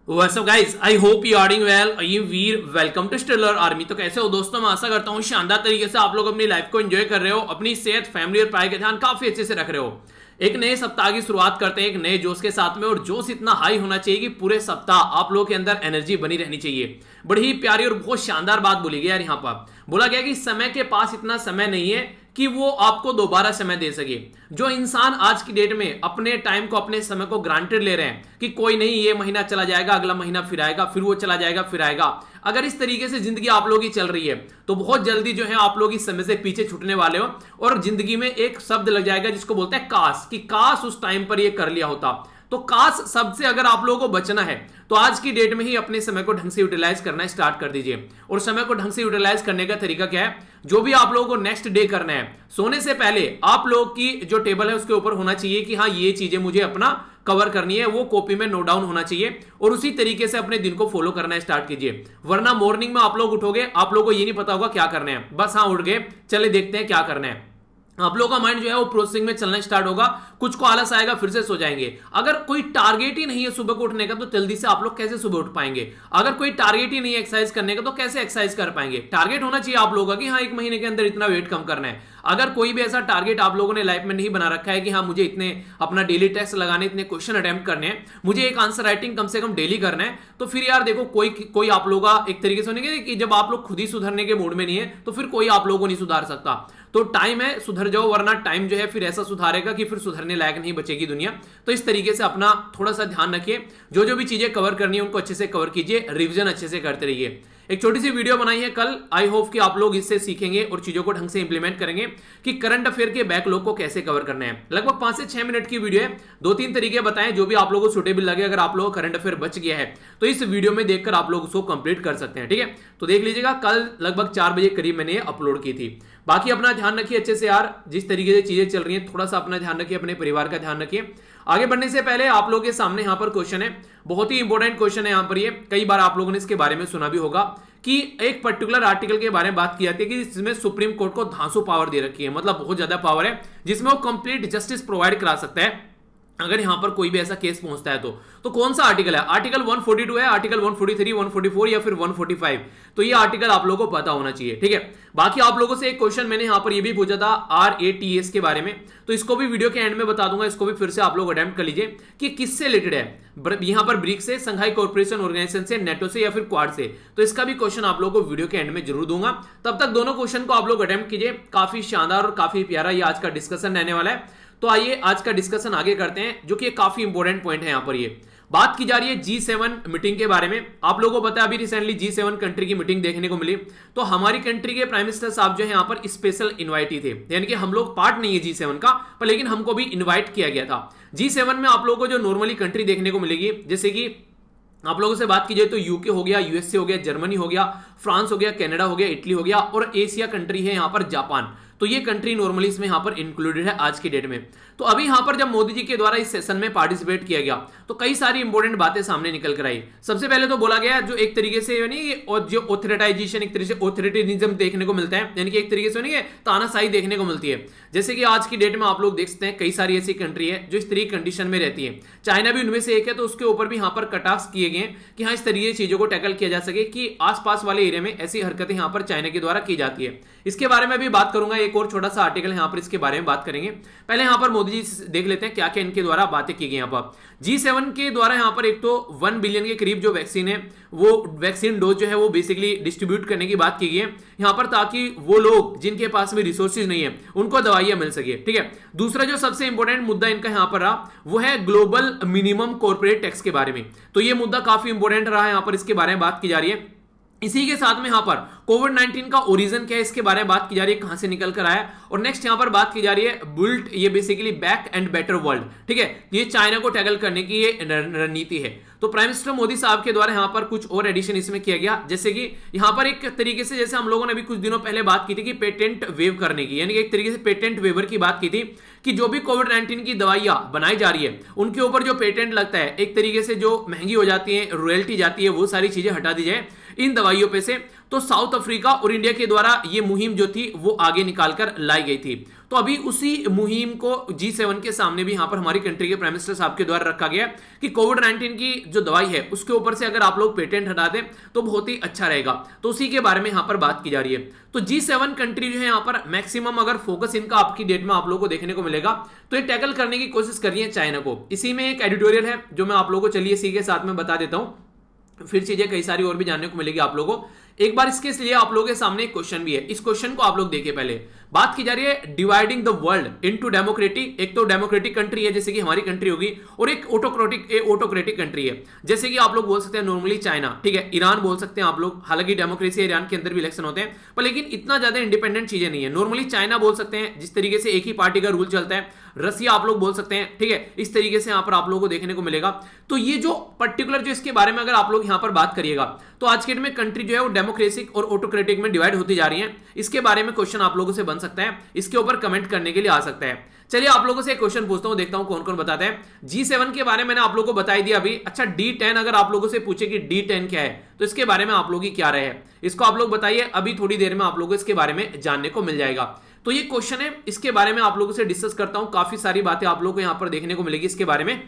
What's up guys? I hope you are doing well. I am Veer. Welcome to Stellar Army. तो कैसे हो दोस्तों? मैं आशा करता हूँ शानदार तरीके से आप लोग अपनी लाइफ को एंजॉय कर रहे हो, अपनी सेहत, फैमिली और पढ़ाई का ध्यान काफी अच्छे से रख रहे हो. एक नए सप्ताह की शुरुआत करते हैं एक नए जोश के साथ में, और जोश इतना हाई होना चाहिए कि पूरे सप्ताह आप लोगों के अंदर एनर्जी बनी रहनी चाहिए. बड़ी ही प्यारी और बहुत शानदार बात बोली गई यार. यहाँ पर बोला गया कि समय के पास इतना समय नहीं है कि वो आपको दोबारा समय दे सके. जो इंसान आज की डेट में अपने टाइम को, अपने समय को ग्रांटेड ले रहे हैं कि कोई नहीं, ये महीना चला जाएगा, अगला महीना फिर आएगा, फिर वो चला जाएगा, फिर आएगा. अगर इस तरीके से जिंदगी आप लोगों की चल रही है तो बहुत जल्दी जो है आप लोग इस समय से पीछे छूटने वाले हो, और जिंदगी में एक शब्द लग जाएगा जिसको बोलते हैं काश, कि काश उस टाइम पर ये कर लिया होता. तो काश शब्द से अगर आप लोगों को बचना है तो आज की डेट में ही अपने समय को ढंग से यूटिलाइज करना स्टार्ट कर दीजिए. और समय को ढंग से यूटिलाइज करने का तरीका क्या है? जो भी आप लोगों को नेक्स्ट डे करना है, सोने से पहले आप लोग की जो टेबल है उसके ऊपर होना चाहिए कि हाँ, ये चीजें मुझे अपना कवर करनी है, वो कॉपी में नोट डाउन होना चाहिए, और उसी तरीके से अपने दिन को फॉलो करना स्टार्ट कीजिए. वरना मॉर्निंग में आप लोग उठोगे, आप लोगों को ये नहीं पता होगा क्या करना है, बस हाँ उठ गए, चले देखते हैं क्या करना है. आप लोगों का माइंड जो है वो प्रोसेसिंग में चलना स्टार्ट होगा, कुछ को आलस आएगा, फिर से सो जाएंगे. अगर कोई टारगेट ही नहीं है सुबह को उठने का तो जल्दी से आप लोग कैसे सुबह उठ पाएंगे? अगर कोई टारगेट ही नहीं है एक्सरसाइज करने का तो कैसे एक्सरसाइज कर पाएंगे? टारगेट होना चाहिए आप लोगों का कि हाँ, एक महीने के अंदर इतना वेट कम करना है. अगर कोई भी ऐसा टारगेट आप लोगों ने लाइफ में नहीं बना रखा है कि हाँ, मुझे इतने अपना डेली टेस्ट लगाने, इतने क्वेश्चन अटेम्प्ट करने हैं, मुझे एक आंसर राइटिंग कम से कम डेली करना है, तो फिर यार देखो, कोई आप लोगों का एक तरीके से होने कि जब आप लोग खुद ही सुधरने के मूड में नहीं है तो फिर कोई आप लोगों को नहीं सुधार सकता. तो टाइम है, सुधर जाओ, वरना टाइम जो है फिर ऐसा सुधारेगा कि फिर सुधरने लायक नहीं बचेगी दुनिया. तो इस तरीके से अपना थोड़ा सा ध्यान रखिए, जो भी चीजें कवर करनी है उनको अच्छे से कवर कीजिए, रिवीजन अच्छे से करते रहिए. एक छोटी सी वीडियो बनाई है कल, आई होप कि आप लोग इससे सीखेंगे और चीजों को ढंग से इंप्लीमेंट करेंगे कि करंट अफेयर के बैकलॉग को कैसे कवर करना है. लगभग 5 से 6 मिनट की वीडियो है, 2-3 तरीके बताएं जो भी आप लोगों को सुटेबल लगे. अगर आप लोगों को करंट अफेयर बच गया है तो इस वीडियो में देखकर आप लोग उसको कंप्लीट कर सकते हैं. ठीक है, तो देख लीजिएगा. कल लगभग 4 बजे करीब मैंने अपलोड की थी. बाकी अपना ध्यान रखिए अच्छे से यार, जिस तरीके से चीजें चल रही हैं थोड़ा सा अपना ध्यान रखिए, अपने परिवार का ध्यान रखिए. आगे बढ़ने से पहले आप लोगों के सामने यहाँ पर क्वेश्चन है, बहुत ही इंपॉर्टेंट क्वेश्चन है. यहाँ पर ये कई बार आप लोगों ने इसके बारे में सुना भी होगा कि एक पर्टिकुलर आर्टिकल के बारे में बात की जाती है कि जिसमें सुप्रीम कोर्ट को धांसू पावर दे रखी है, मतलब बहुत ज्यादा पावर है जिसमें वो कंप्लीट जस्टिस प्रोवाइड करा सकता है अगर यहां पर कोई भी ऐसा केस पहुंचता है तो कौन सा आर्टिकल है? आर्टिकल 142 है, आर्टिकल 143, 144 या फिर 145? तो ये आर्टिकल आप लोगों को पता होना चाहिए. ठीक है, बाकी आप लोगों से एक क्वेश्चन मैंने यहां पर ये भी पूछा था RATS के बारे में, तो इसको भी वीडियो के एंड में बता दूंगा. इसको भी फिर से आप लोग अटेम्प्ट कर लीजिए कि किससे रिलेटेड है. यहां पर ब्रिक्स से, संघाई कॉर्पोरेशन ऑर्गेनाइजेशन से, नेटो से या फिर क्वाड से. तो इसका भी क्वेश्चन आप लोगों को वीडियो के एंड में जरूर दूंगा. तब तक दोनों क्वेश्चन को आप लोग अटेम्प्ट कीजिए. काफी शानदार और काफी प्यारा ये आज का डिस्कशन रहने वाला है. तो आइए आज का डिस्कशन आगे करते हैं, जो कि एक काफी इंपॉर्टेंट पॉइंट है. यहां पर ये बात की जा रही है G7 मीटिंग के बारे में. आप लोगों को पता है अभी रिसेंटली G7 कंट्री की मीटिंग देखने को मिली. तो हमारी कंट्री के प्राइम मिनिस्टर साहब जो है यहां पर स्पेशल इनवाइटी थे, यानी कि हम लोग पार्ट नहीं है G7 का, पर लेकिन हमको भी इनवाइट किया गया था. G7 में आप लोगों को जो नॉर्मली कंट्री देखने को मिलेगी, जैसे कि आप लोगों से बात की जाए तो यूके हो गया, यूएसए हो गया, जर्मनी हो गया, फ्रांस हो गया, कनाडा हो गया, इटली हो गया, और एशिया कंट्री है यहां पर जापान. तो ये कंट्री नॉर्मली इसमें यहां पर इंक्लूडेड है आज की डेट में. तो अभी यहां पर जब मोदी जी के द्वारा इस सेशन में पार्टिसिपेट किया गया तो कई सारी इंपॉर्टेंट बातें सामने निकल कर आई. सबसे पहले तो बोला गया जो एक तरीके से यानी जो ऑथोरिटाइजेशन, एक तरीके से ऑथोरिटेरिज्म देखने को मिलता है, यानी कि एक तरीके से नहीं तानाशाही देखने को मिलती है. जैसे कि आज की डेट में आप लोग देख सकते हैं कई सारी ऐसी कंट्री है जो इस तरीके कंडीशन में रहती है. चाइना भी उनमें से एक है, तो उसके ऊपर भी यहाँ पर कट ऑफ किए गए कि हाँ, इस तरीके की चीजों को टैकल किया जा सके कि आसपास वाले एरिया में ऐसी हरकतें यहाँ पर चाइना के द्वारा की जाती है. इसके बारे में भी बात करूंगा. एक और छोटा सा आर्टिकल यहाँ पर इसके बारे में बात करेंगे. पहले यहाँ पर मोदी जी देख लेते हैं क्या क्या इनके द्वारा बातें की गई. यहाँ पर G7 के द्वारा यहाँ पर एक तो 1 बिलियन के करीब जो वैक्सीन है, वो वैक्सीन डोज जो है वो बेसिकली डिस्ट्रीब्यूट करने की बात की गई है यहाँ पर, ताकि वो लोग जिनके पास में रिसोर्सेज नहीं है उनको दवाइयां मिल सके. ठीक है, दूसरा जो सबसे इंपॉर्टेंट मुद्दा इनका यहाँ पर रहा वो है ग्लोबल मिनिमम कॉर्पोरेट टैक्स के बारे में. तो ये मुद्दा काफी इंपॉर्टेंट रहा है, यहाँ पर इसके बारे में बात की जा रही है. इसी के साथ में यहां पर कोविड-19 का ओरिजिन क्या है इसके बारे में बात की जा रही है, कहां से निकल कर आया. और नेक्स्ट यहां पर बात की जा रही है बुल्ट, ये basically back and better world. ठीक है, ये चाइना को टैकल करने की ये रणनीति है. तो प्राइम मिनिस्टर मोदी साहब के द्वारा यहां पर कुछ और एडिशन इसमें किया गया, जैसे कि यहां पर एक तरीके से, जैसे हम लोगों ने अभी कुछ दिनों पहले बात की थी कि पेटेंट वेव करने की, यानी कि एक तरीके से पेटेंट वेवर की बात की थी कि जो भी कोविड-19 की दवाइयां बनाई जा रही है उनके ऊपर जो पेटेंट लगता है, एक तरीके से जो महंगी हो जाती है, रॉयल्टी जाती है, वो सारी चीजें हटा दी जाए इन दवाइयों पे से. तो साउथ अफ्रीका और इंडिया के द्वारा ये मुहिम जो थी वो आगे निकालकर लाई गई थी। तो अभी उसी मुहिम को G7 के सामने भी यहां पर हमारी कंट्री के प्राइम मिनिस्टर साहब के द्वारा रखा गया कि कोविड-19 की जो दवाई है उसके ऊपर से अगर आप लोग पेटेंट हटा दें तो बहुत ही अच्छा रहेगा। तो उसी के बारे में यहां पर बात की जा रही है। तो G7 कंट्री जो है यहां पर मैक्सिमम अगर फोकस इनका आपकी डेट में आप लोगों को देखने को मिलेगा तो ये टैकल करने की कोशिश कर रही है चाइना को। इसी में एक एडिटोरियल है जो मैं आप लोगों को चलिए इसी के साथ में बता देता हूं, फिर चीजें कई सारी और भी जानने को मिलेगी आप लोगों को। एक बार इसके लिए आप लोगों के सामने एक क्वेश्चन भी है, इस क्वेश्चन को आप लोग देखिए। पहले बात की जा रही है dividing the world into democratic. एक तो डेमोक्रेटिक कंट्री है जैसे कि हमारी कंट्री होगी, और एक ऑटोक्रेटिक कंट्री है जैसे कि आप लोग बोल सकते हैं नॉर्मली चाइना, ठीक है, ईरान बोल सकते हैं आप लोग। हालांकि डेमोक्रेसी ईरान के अंदर भी इलेक्शन होते हैं पर लेकिन इतना ज्यादा इंडिपेंडेंट चीजें नहीं है। नॉर्मली चाइना बोल सकते हैं जिस तरीके से एक ही पार्टी का रूल चलता है। रसिया आप लोग बोल सकते हैं, ठीक है, इस तरीके से यहां पर आप लोगों को देखने को मिलेगा। तो ये जो पर्टिकुलर जो इसके बारे में अगर आप लोग यहां पर बात करिएगा तो आज के डेट में कंट्री जो है वो डेमोक्रेटिक और ऑटोक्रेटिक में डिवाइड होती जा रही है। इसके बारे में क्वेश्चन आप लोगों से बन सकता है, इसके ऊपर कमेंट करने के लिए आ सकता है। चलिए आप लोगों से एक क्वेश्चन पूछता हूं, देखता हूं कौन कौन बताते हैं। G7 के बारे में मैंने आप लोगों को बताई दिया अभी। अच्छा, D10 अगर आप लोगों से पूछे कि D10 क्या है तो इसके बारे में आप लोग की क्या राय है, इसको आप लोग बताइए। अभी थोड़ी देर में आप लोगों को इसके बारे में जानने को मिल जाएगा। तो ये क्वेश्चन है, इसके बारे में आप लोगों से डिस्कस करता हूं। काफी सारी बातें आप लोगों को यहां पर देखने को मिलेगी इसके बारे में,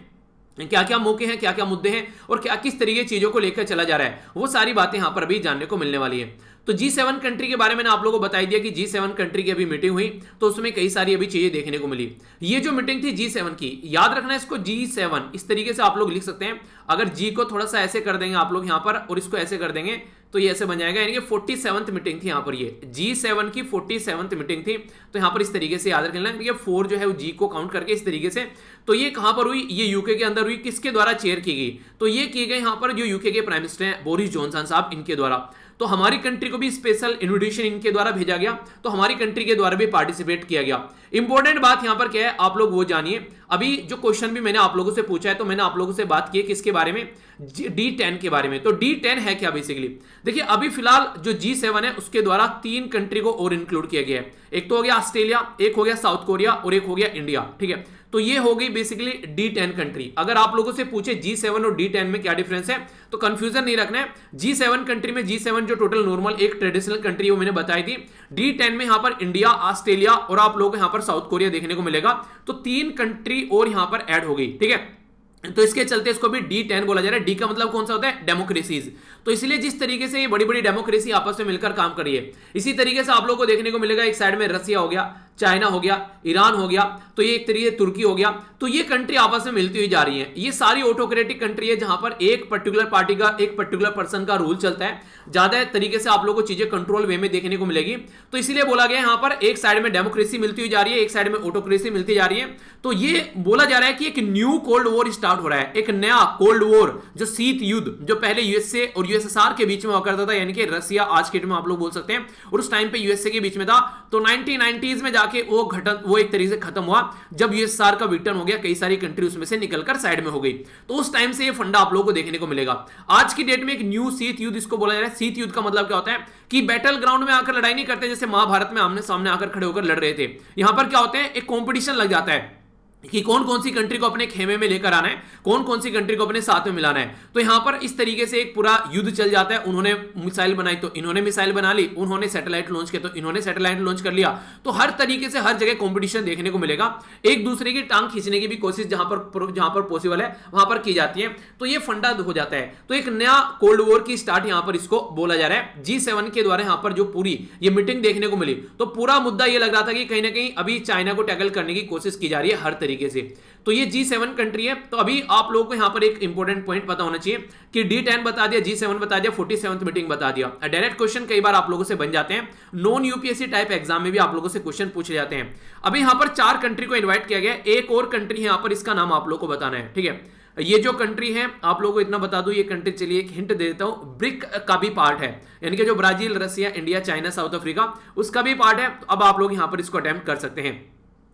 क्या क्या मौके हैं, क्या क्या मुद्दे हैं और क्या किस तरीके की चीजों को लेकर चला जा रहा है, वो सारी बातें यहां पर भी जानने को मिलने वाली है। तो G7 कंट्री के बारे में आप लोगों को बताई दिया कि G7 कंट्री की अभी मीटिंग हुई तो उसमें कई सारी अभी चीजें देखने को मिली। ये जो मीटिंग थी G7 की, याद रखना इसको G7 इस तरीके से आप लोग लिख सकते हैं। अगर G को थोड़ा सा ऐसे कर देंगे आप लोग यहां पर और इसको ऐसे कर देंगे तो ये ऐसे बन जाएगा, यानी कि 47th मीटिंग थी यहां पर। ये G7 की 47th मीटिंग थी। तो यहां पर इस तरीके से याद रखना, ये 4 जो है वो G को काउंट करके इस तरीके से। तो ये कहां पर हुई, ये यूके के अंदर हुई। किसके द्वारा चेयर की गई, तो ये की गई यहां पर जो यूके के प्राइम मिनिस्टर हैं बोरिस जॉनसन साहब, इनके द्वारा। तो हमारी कंट्री को भी स्पेशल इन्विटेशन इनके द्वारा भेजा गया, तो हमारी कंट्री के द्वारा भी पार्टिसिपेट किया गया। इंपॉर्टेंट बात यहां पर क्या है आप लोग वो जानिए। अभी जो क्वेश्चन भी मैंने आप लोगों से पूछा है तो मैंने आप लोगों से बात की है किसके बारे में, D10 के बारे में। तो D10 है क्या बेसिकली, देखिए अभी फिलहाल जो G7 है उसके द्वारा 3 कंट्री को और इंक्लूड किया गया है। एक तो हो गया ऑस्ट्रेलिया, एक हो गया साउथ कोरिया और एक हो गया इंडिया, ठीक है। तो ये हो गई बेसिकली D10 कंट्री। अगर आप लोगों से पूछे G7 और D10 में क्या डिफरेंस है तो कंफ्यूजन नहीं रखना है। G7 कंट्री में G7 जो टोटल नॉर्मल एक ट्रेडिशनल कंट्री वो मैंने बताई थी। D10 में यहां पर इंडिया, ऑस्ट्रेलिया और आप लोग यहां पर साउथ कोरिया देखने को मिलेगा। तो 3 कंट्री और यहां पर ऐड हो गई, ठीक है। तो इसके चलते इसको भी D10 बोला जा रहा है। डी का मतलब कौन सा होता है, डेमोक्रेसीज। तो इसलिए जिस तरीके से ये बड़ी बड़ी डेमोक्रेसी आपस में मिलकर काम कर रही है, इसी तरीके से आप लोगों को देखने को मिलेगा। एक साइड में रसिया हो गया, चाइना हो गया, ईरान हो गया, तो ये एक तरीके तुर्की हो गया। तो ये कंट्री आपस में मिलती हुई जा रही है। ये सारी ऑटोक्रेटिक कंट्री है जहां पर एक पर्टिकुलर पार्टी का, एक पर्टिकुलर पर्सन का रूल चलता है। ज्यादा तरीके से आप लोगों को चीजें कंट्रोल वे में देखने को मिलेगी। तो इसलिए बोला गया यहां पर एक साइड में डेमोक्रेसी मिलती हुई जा रही है, एक साइड में ऑटोक्रेसी मिलती जा रही है। तो ये बोला जा रहा है कि एक न्यू कोल्ड वॉर स्टार्ट हो रहा है, एक नया कोल्ड वॉर, जो शीत युद्ध जो पहले यूएसए और यूएसएसआर के बीच में हुआ करता था, यानी कि रसिया आज के डेट में आप लोग बोल सकते हैं, और उस टाइम पे यूएसए के बीच में था। तो 1990s में जाके वो एक तरीके से खत्म हुआ जब यूएसएसआर का विघटन हो गया, कई सारी कंट्री उसमें से निकलकर साइड में हो गई। तो उस टाइम से ये फंडा आप लोगों को देखने को मिलेगा। आज की डेट में एक न्यू शीत युद्ध इसको बोला जा रहा है। शीत युद्ध का मतलब क्या होता है कि बैटल ग्राउंड में आकर लड़ाई नहीं करते, जैसे महाभारत में आमने सामने आकर खड़े होकर लड़ रहे थे। यहां पर क्या होते हैं, एक कॉम्पिटिशन लग जाता है कि कौन कौन सी कंट्री को अपने खेमे में लेकर आना है, कौन कौन सी कंट्री को अपने साथ में मिलाना है। तो यहां पर इस तरीके से एक पूरा युद्ध चल जाता है। उन्होंने मिसाइल बनाई तो इन्होंने मिसाइल बना ली, उन्होंने सैटेलाइट लॉन्च किया तो इन्होंने सैटेलाइट लॉन्च कर लिया। तो हर तरीके से हर जगह कंपटीशन देखने को मिलेगा। एक दूसरे की टांग खींचने की भी कोशिश जहां पर पॉसिबल है वहां पर की जाती है। तो ये फंडा हो जाता है। तो एक नया कोल्ड वॉर की स्टार्ट यहां पर इसको बोला जा रहा है। G7 के द्वारा यहां पर जो पूरी ये मीटिंग देखने को मिली, तो पूरा मुद्दा ये लग रहा था कि कहीं ना कहीं अभी चाइना को टैकल करने की कोशिश की जा रही है हर तरीके से। तो ये G7 कंट्री है। तो अभी आप लोगों को यहां पर एक इंपॉर्टेंट पॉइंट पता होना चाहिए कि D10 बता दिया, G7 बता दिया, 47th मीटिंग बता दिया। डायरेक्ट क्वेश्चन कई बार आप लोगों से बन जाते हैं, नॉन यूपीएससी टाइप एग्जाम में भी आप लोगों से क्वेश्चन पूछे जाते हैं। अभी यहां पर 4 कंट्री को इन्वाइट किया गया, एक और कंट्री यहां पर, इसका नाम आप लोगों को बताना है, ठीक है। ये जो कंट्री है आप लोगों को इतना बता दूं, ये कंट्री, चलिए एक हिंट दे देता हूं, ब्रिक का भी पार्ट है, यानी कि जो ब्राजील, रसिया, इंडिया, चाइना, साउथ अफ्रीका, उसका भी पार्ट है। तो अब आप लोग यहां पर इसको अटेम्प्ट कर सकते हैं।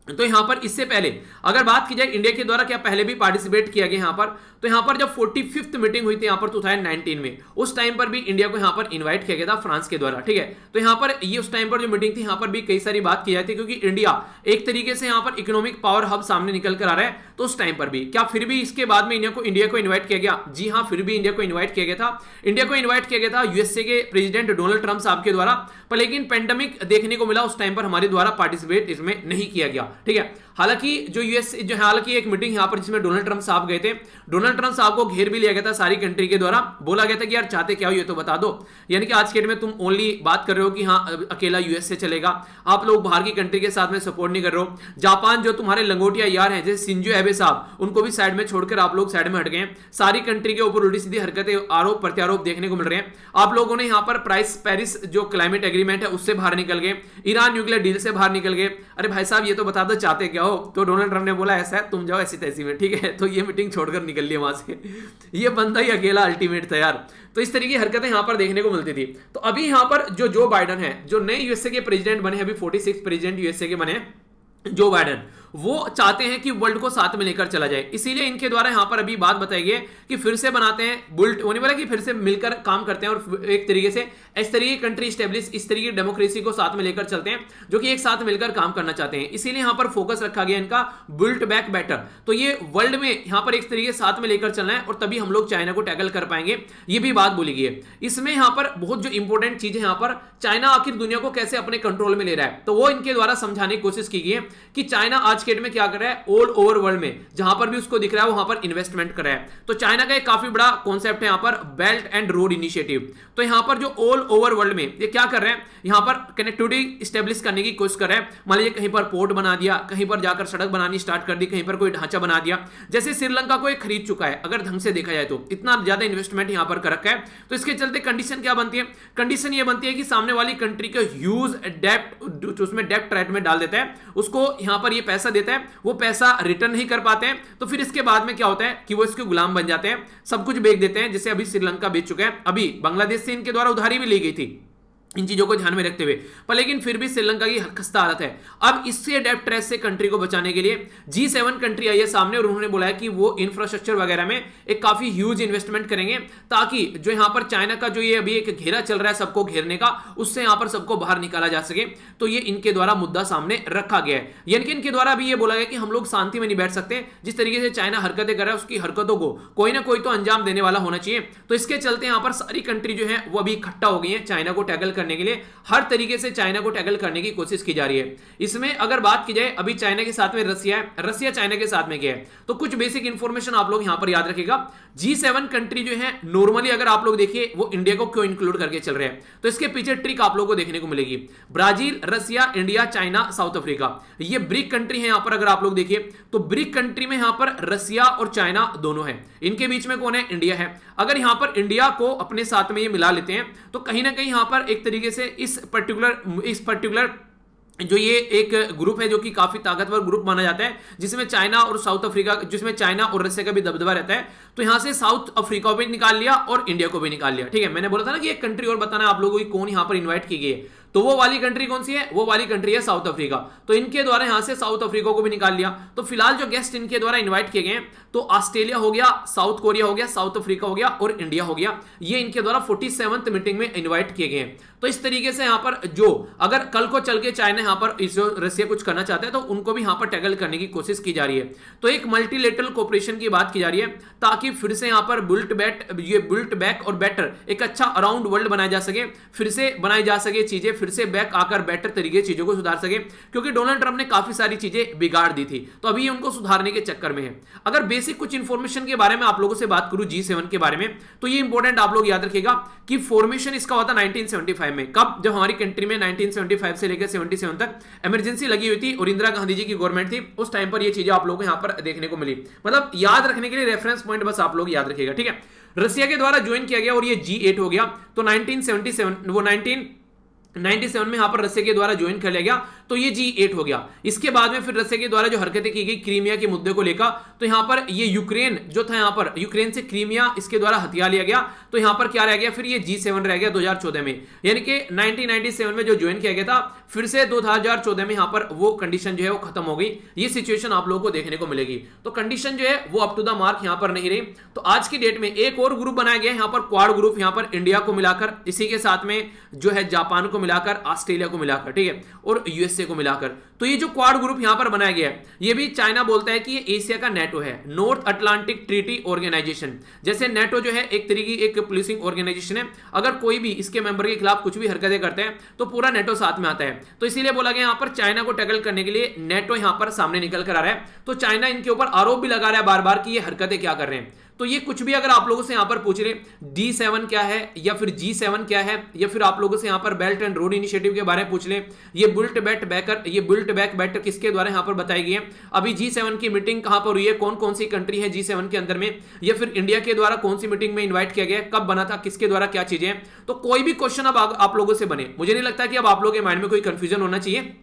तो यहां पर इससे पहले अगर बात की जाए इंडिया के द्वारा क्या पहले भी पार्टिसिपेट किया गया यहां पर, तो यहां पर जब 45th मीटिंग हुई थी यहां पर 2019 में, उस टाइम पर भी इंडिया को यहां पर इनवाइट किया गया था फ्रांस के द्वारा, ठीक है। तो यहां पर ये उस टाइम पर जो मीटिंग थी यहां पर भी कई सारी बात की जाती है, क्योंकि इंडिया एक तरीके से यहां पर इकोनॉमिक पावर हब सामने निकल कर आ रहा है। तो उस टाइम पर भी क्या फिर भी इसके बाद में इंडिया को इन्वाइट किया गया? जी हाँ, फिर भी इंडिया को इन्वाइट किया गया था। इंडिया को इन्वाइट किया गया था यूएसए के प्रेसिडेंट डोनाल्ड ट्रंप साहब के द्वारा, पर लेकिन पेंडेमिक देखने को मिला, उस टाइम पर हमारे द्वारा पार्टिसिपेट इसमें नहीं किया गया, ठीक है। हालांकि हालांकि एक मीटिंग यहां पर जिसमें डोनाल्ड ट्रंप साहब गए थे, डोनाल्ड ट्रंप साहब को घेर भी लिया गया था सारी कंट्री के द्वारा, बोला गया था कि यार चाहते क्या हो ये तो बता दो। यानी कि आज के डेट में तुम ओनली बात कर रहे हो कि हाँ अकेला यूएस से चलेगा, आप लोग बाहर की कंट्री के साथ में सपोर्ट नहीं कर रहे हो। जापान जो तुम्हारे लंगोटिया यार हैं जैसे शिंजो एबे साहब, उनको भी साइड में छोड़कर आप लोग साइड में हट गए। सारी कंट्री के ऊपर उल्टी सीधी हरकतें, आरोप प्रत्यारोप देखने को मिल रहे हैं। आप लोगों ने यहां पर पेरिस जो क्लाइमेट एग्रीमेंट है उससे बाहर निकल गए, ईरान न्यूक्लियर डील से बाहर निकल गए। अरे भाई साहब ये तो बता दो चाहते क्या हो? तो डोनाल्ड ट्रंप ने बोला ऐसा है, तुम जाओ ऐसी तैसी में, ठीक है। तो ये मीटिंग छोड़कर निकल लिया वहां से। ये बंदा ही अकेला अल्टीमेट था यार। तो इस तरीके की हरकतें यहां पर देखने को मिलती थी। तो अभी यहां पर जो बाइडन है, जो नए यूएसए के प्रेसिडेंट बने, अभी 46 प्रेसिडेंट यूएसए के बने जो बाइडन, वो चाहते हैं कि वर्ल्ड को साथ में लेकर चला जाए। इसीलिए इनके द्वारा यहां पर अभी बात बताई गई कि फिर से बनाते हैं बुल्ट होने वाला, कि फिर से मिलकर काम करते हैं और एक तरीके से इस तरीके की कंट्री स्टेब्लिश, इस तरीके की डेमोक्रेसी को साथ में लेकर चलते हैं, जो कि एक साथ मिलकर काम करना चाहते हैं। इसीलिए यहां पर फोकस रखा गया इनका बुल्ट बैक बेटर। तो ये वर्ल्ड में यहां पर एक तरीके साथ में लेकर चलना है और तभी हम लोग चाइना को टैकल कर पाएंगे, ये भी बात बोली गई है। इसमें यहां पर बहुत जो इंपॉर्टेंट चीज है, यहां पर चाइना आखिर दुनिया को कैसे अपने कंट्रोल में ले रहा है, तो वो इनके द्वारा समझाने की कोशिश की गई है कि चाइना आज के डेट में क्या कर रहा है, ऑल ओवर वर्ल्ड में जहां पर भी उसको दिख रहा है वहां पर इन्वेस्टमेंट कर रहा है। तो चाइना का एक काफी बड़ा कॉन्सेप्ट है यहां पर बेल्ट एंड रोड इनिशिएटिव। तो यहां पर जो ऑल ओवर वर्ल्ड में ये क्या कर रहे हैं, यहां पर कनेक्टिविटी स्टेब्लिश करने की कोशिश कर रहे हैं। मान लीजिए कहीं पर पोर्ट बना दिया, कहीं पर जाकर सड़क बनानी स्टार्ट कर दी, कहीं पर कोई ढांचा बना दिया। जैसे श्रीलंका को एक खरीद चुका है अगर ढंग से देखा जाए तो, इतना ज्यादा इन्वेस्टमेंट यहां पर कर रखा है। तो इसके चलते कंडीशन क्या बनती है, कंडीशन ये बनती है कि सामने वाली कंट्री को ह्यूज डेप्ट, उसमें डेप्ट रेट में डाल देता है, उसको यहां पर ये पैसा देता है, वो पैसा रिटर्न नहीं कर पाते हैं। तो फिर इसके बाद में क्या होता है कि वो इसके गुलाम बन जाते हैं, सब कुछ बेच देते हैं, जैसे अभी श्रीलंका बेच चुके हैं। अभी बांग्लादेश से इनके द्वारा उधारी भी ली गई थी इन चीजों को ध्यान में रखते हुए, पर लेकिन फिर भी श्रीलंका की खस्ता हालत है। अब इससे डेब्ट ट्रेस से कंट्री को बचाने के लिए G7 कंट्री आई है सामने और उन्होंने बोला है कि वो इंफ्रास्ट्रक्चर वगैरह में एक काफी ह्यूज इन्वेस्टमेंट करेंगे, ताकि जो यहां पर चाइना का जो ये अभी एक घेरा चल रहा है सबको घेरने का, उससे यहां पर सबको बाहर निकाला जा सके। तो ये इनके द्वारा मुद्दा सामने रखा गया है। यानी कि इनके द्वारा अभी ये बोला गया कि हम लोग शांति में नहीं बैठ सकते, जिस तरीके से चाइना हरकतें कर रहा है उसकी हरकतों को कोई ना कोई तो अंजाम देने वाला होना चाहिए। तो इसके चलते यहां पर सारी कंट्री जो है वो अभी इकट्ठा हो गई है चाइना को टैकल करने के लिए, हर तरीके से चाइना को टैकल करने की कोशिश की जा रही है। इसमें अगर बात की जाए अभी चाइना के साथ में रसिया है, रसिया चाइना के साथ में क्या है, तो कुछ बेसिक इंफॉर्मेशन आप लोग यहां पर याद रखिएगा। G7 कंट्री जो है नॉर्मली अगर आप लोग देखिए वो इंडिया को क्यों इंक्लूड करके चल रहे हैं, तो इसके पीछे ट्रिक आप लोगों को देखने को मिलेगी। ब्राजील, रसिया, इंडिया, चाइना, साउथ अफ्रीका, ये ब्रिक कंट्री है। यहां पर अगर आप लोग देखिए तो ब्रिक कंट्री में यहां पर रसिया और चाइना दोनों है, इनके बीच में कौन है, इंडिया है। अगर यहां पर इंडिया को अपने साथ में ये मिला लेते हैं तो कहीं ना कहीं यहां पर एक तरीके से इस पर्टिकुलर जो ये एक ग्रुप है जो कि काफी ताकतवर ग्रुप माना जाता है, जिसमें चाइना और साउथ अफ्रीका, जिसमें चाइना और रसिया का भी दबदबा रहता है। तो यहां से साउथ अफ्रीका को भी निकाल लिया और इंडिया को भी निकाल लिया, ठीक है। मैंने बोला था ना कि एक कंट्री और बताना आप लोगों को कौन यहां पर इन्वाइट की गई है, तो वो वाली कंट्री कौन सी है, वो वाली कंट्री है साउथ अफ्रीका। तो इनके द्वारा यहां से साउथ अफ्रीका को भी निकाल लिया। तो फिलहाल जो गेस्ट इनके द्वारा इन्वाइट किए गए तो ऑस्ट्रेलिया हो गया, साउथ कोरिया हो गया, साउथ अफ्रीका हो गया और इंडिया हो गया। ये इनके द्वारा 47th मीटिंग में इन्वाइट किए गए हैं। तो इस तरीके से यहां पर जो अगर कल को चल के चाइना यहां पर रसिया कुछ करना चाहता है तो उनको भी यहां पर टैकल करने की कोशिश की जा रही है। तो एक मल्टीलेटरल कोऑपरेशन की बात की जा रही है, ताकि फिर से यहां पर बुल्ट बैक और बेटर एक अच्छा अराउंड वर्ल्ड बनाया जा सके, फिर से बनाई जा सके चीजें, फिर से बैक आकर बेटर तरीके से चीजों को सुधार सके। क्योंकि डोनाल्ड ट्रंप ने काफी सारी चीजें बिगाड़ दी थी, तो अभी उनको सुधारने के चक्कर में है। अगर बेसिक कुछ इंफॉर्मेशन के बारे में आप लोगों से बात करूं G7 के बारे में, तो ये इंपॉर्टेंट आप लोग याद रखिएगा कि फॉर्मेशन इसका हुआ था 1975 में। कब? जब हमारी कंट्री में 1975 से लेकर 77 तक इमरजेंसी लगी हुई थी और इंदिरा गांधी जी की गवर्नमेंट थी, उस टाइम पर ये चीजें आप लोगों को यहां पर देखने को मिली। मतलब याद रखने के लिए रेफरेंस पॉइंट बस आप लोग याद रखिएगा, ठीक है। रसिया के द्वारा ज्वाइन किया गया और ये G8 हो गया। तो 1997 में यहां पर रसिया के द्वारा ज्वाइन कर लिया गया। तो ये G8 हो गया। इसके बाद में फिर रसिया के द्वारा जो हरकतें की गई क्रीमिया के मुद्दे को लेकर, तो यहां पर ये यूक्रेन जो था, यहां पर यूक्रेन से क्रीमिया इसके द्वारा हथिया लिया गया, तो यहां पर क्या रह गया, फिर ये G7 रह गया 2014 में, यानी कि 1997 में जो ज्वाइन किया गया था, फिर से 2014 में यहां पर वो कंडीशन जो है वो खत्म हो गई। ये सिचुएशन आप लोगों को देखने को मिलेगी। तो कंडीशन जो है वो अप टू द मार्क यहां पर नहीं रही। तो आज की डेट में एक और ग्रुप बनाया गया यहां पर, क्वाड ग्रुप, यहां पर इंडिया को मिलाकर, इसी के साथ में जो है जापान को मिलाकर, ऑस्ट्रेलिया को मिलाकर, ठीक है, और यूएसए को मिलाकर। तो ये जो क्वाड ग्रुप यहां पर बनाया गया है, ये भी चाइना बोलता है कि ये एशिया का नेटो है, नॉर्थ अटलांटिक ट्रीटी ऑर्गेनाइजेशन। जैसे नेटो जो है एक तरीके की एक पुलिसिंग ऑर्गेनाइजेशन है, अगर कोई भी इसके मेंबर के खिलाफ कुछ भी हरकतें करते हैं तो पूरा नेटो साथ में आता है। तो इसीलिए बोला गया यहां पर चाइना को टैकल करने के लिए नेटो यहां पर सामने निकल कर आ रहा है। तो चाइना इनके ऊपर आरोप भी लगा रहा है बार बार कि ये हरकतें क्या कर रहे हैं। तो ये कुछ भी अगर आप लोगों से यहां पर पूछ रहे D7 क्या है या फिर G7 क्या है, या फिर आप लोगों से यहां पर बेल्ट एंड रोड इनिशिएटिव के बारे में पूछ ले, ये बुल्ट बैक बेटर किसके द्वारा यहां पर बताई गई है, अभी G7 की मीटिंग कहां पर हुई है, कौन कौन सी कंट्री है G7 के अंदर में, या फिर इंडिया के द्वारा कौन सी मीटिंग में इन्वाइट किया गया, कब बना था, किसके द्वारा क्या चीजें हैं। तो कोई भी क्वेश्चन अब आप लोगों से बने, मुझे नहीं लगता कि अब आप लोगों के माइंड में कोई कंफ्यूजन होना चाहिए।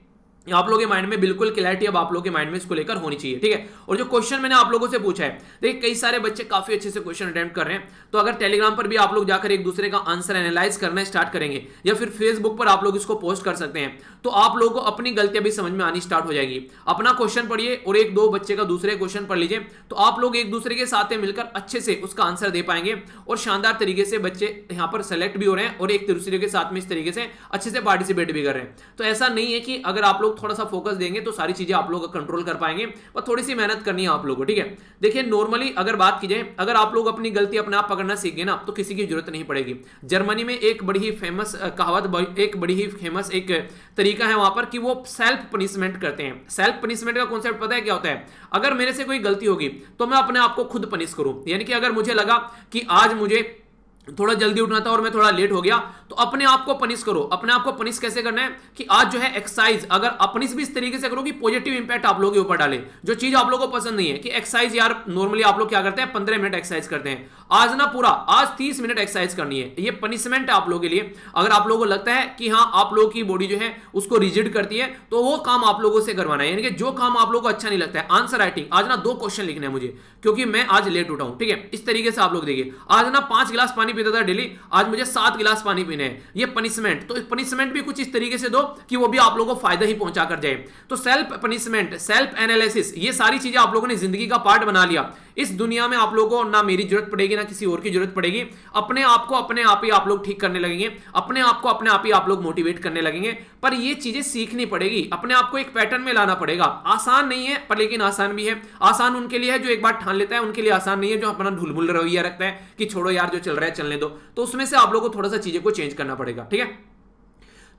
आप लोगों के माइंड में बिल्कुल क्लैरिटी अब आप लोगों के माइंड में इसको लेकर होनी चाहिए, ठीक है। और जो क्वेश्चन मैंने आप लोगों से पूछा है, देखिए कई सारे बच्चे काफी अच्छे से क्वेश्चन अटेम्प्ट कर रहे हैं, तो अगर टेलीग्राम पर भी आप लोग जाकर एक दूसरे का आंसर एनालाइज करना स्टार्ट करेंगे, या फिर फेसबुक पर आप लोग इसको पोस्ट कर सकते हैं, तो आप लोगों को अपनी गलतियां भी समझ में आनी स्टार्ट हो जाएगी। अपना क्वेश्चन पढ़िए और एक दो बच्चे का दूसरे क्वेश्चन पढ़ लीजिए, तो आप लोग एक दूसरे के साथ मिलकर अच्छे से उसका आंसर दे पाएंगे, और शानदार तरीके से बच्चे यहाँ पर सेलेक्ट भी हो रहे हैं और एक दूसरे के साथ में इस तरीके से अच्छे से पार्टिसिपेट भी कर रहे हैं। तो ऐसा नहीं है कि अगर आप लोग थोड़ा सा फोकस देंगे तो सारी चीजें आप लोग कंट्रोल कर पाएंगे, पर थोड़ी सी मेहनत करनी है आप लोगों को, ठीक है। देखिए नॉर्मली अगर बात की जाए, अगर आप लोग अपनी गलती अपने आप पकड़ना सीख गए ना, तो किसी की जरूरत नहीं पड़ेगी। जर्मनी में एक बड़ी ही फेमस कहावत, एक बड़ी ही फेमस एक तरीका है वहां पर कि वो सेल्फ पनिशमेंट करते हैं। सेल्फ पनिशमेंट का कॉन्सेप्ट पता है क्या होता है, अगर मेरे से कोई गलती होगी तो मैं अपने आप को खुद पनिश करूं, यानी कि अगर मुझे लगा कि आज मुझे थोड़ा जल्दी उठना था और मैं थोड़ा लेट हो गया, तो अपने आप को पनिश करो। अपने आप को पनिश कैसे करना है कि आज जो है एक्सरसाइज, अगर पनिश भी इस तरीके से करो कि पॉजिटिव इंपैक्ट आप लोगों के ऊपर डाले। जो चीज आप लोगों को पसंद नहीं है कि एक्सरसाइज, यार नॉर्मली आप लोग क्या करते हैं 15 मिनट एक्सरसाइज करते हैं, आज ना पूरा आज 30 मिनट एक्सरसाइज करनी है, ये पनिशमेंट है आप लोगों के लिए। अगर आप लोगों को लगता है कि हाँ आप लोगों की बॉडी जो है उसको रिजिड करती है, तो वो काम आप लोगों से करवाना है, यानी कि जो काम आप लोगों को अच्छा नहीं लगता है, आंसर राइटिंग, आज ना 2 क्वेश्चन लिखने हैं मुझे क्योंकि मैं आज लेट उठा हूं, ठीक है, इस तरीके से आप लोग देखिए, आज ना 5 गिलास पानी पीता था डेली, आज मुझे 7 गिलास पानी पीने हैं, ये पनिशमेंट। तो पनिशमेंट भी कुछ इस तरीके से दो कि वो भी आप लोगों को फायदा ही पहुंचा कर जाए। तो सेल्फ पनिशमेंट, सेल्फ एनालिसिस, ये सारी चीजें आप लोगों ने जिंदगी का पार्ट बना लिया। इस दुनिया में आप लोगों को ना मेरी जरूरत पड़ेगी ना किसी और की जरूरत पड़ेगी, अपने आप को अपने आप ही आप लोग ठीक करने लगेंगे, अपने आप को अपने आप ही आप लोग मोटिवेट करने लगेंगे। पर ये चीजें सीखनी पड़ेगी, अपने आप को एक पैटर्न में लाना पड़ेगा। आसान नहीं है पर लेकिन आसान भी है। आसान उनके लिए है जो एक बार ठान लेता है, उनके लिए आसान नहीं है जो अपना ढुलमुल रवैया रखता है कि छोड़ो यार जो चल रहा है चलने दो। तो उसमें से आप लोगों को थोड़ा सा चीजें को चेंज करना पड़ेगा, ठीक है।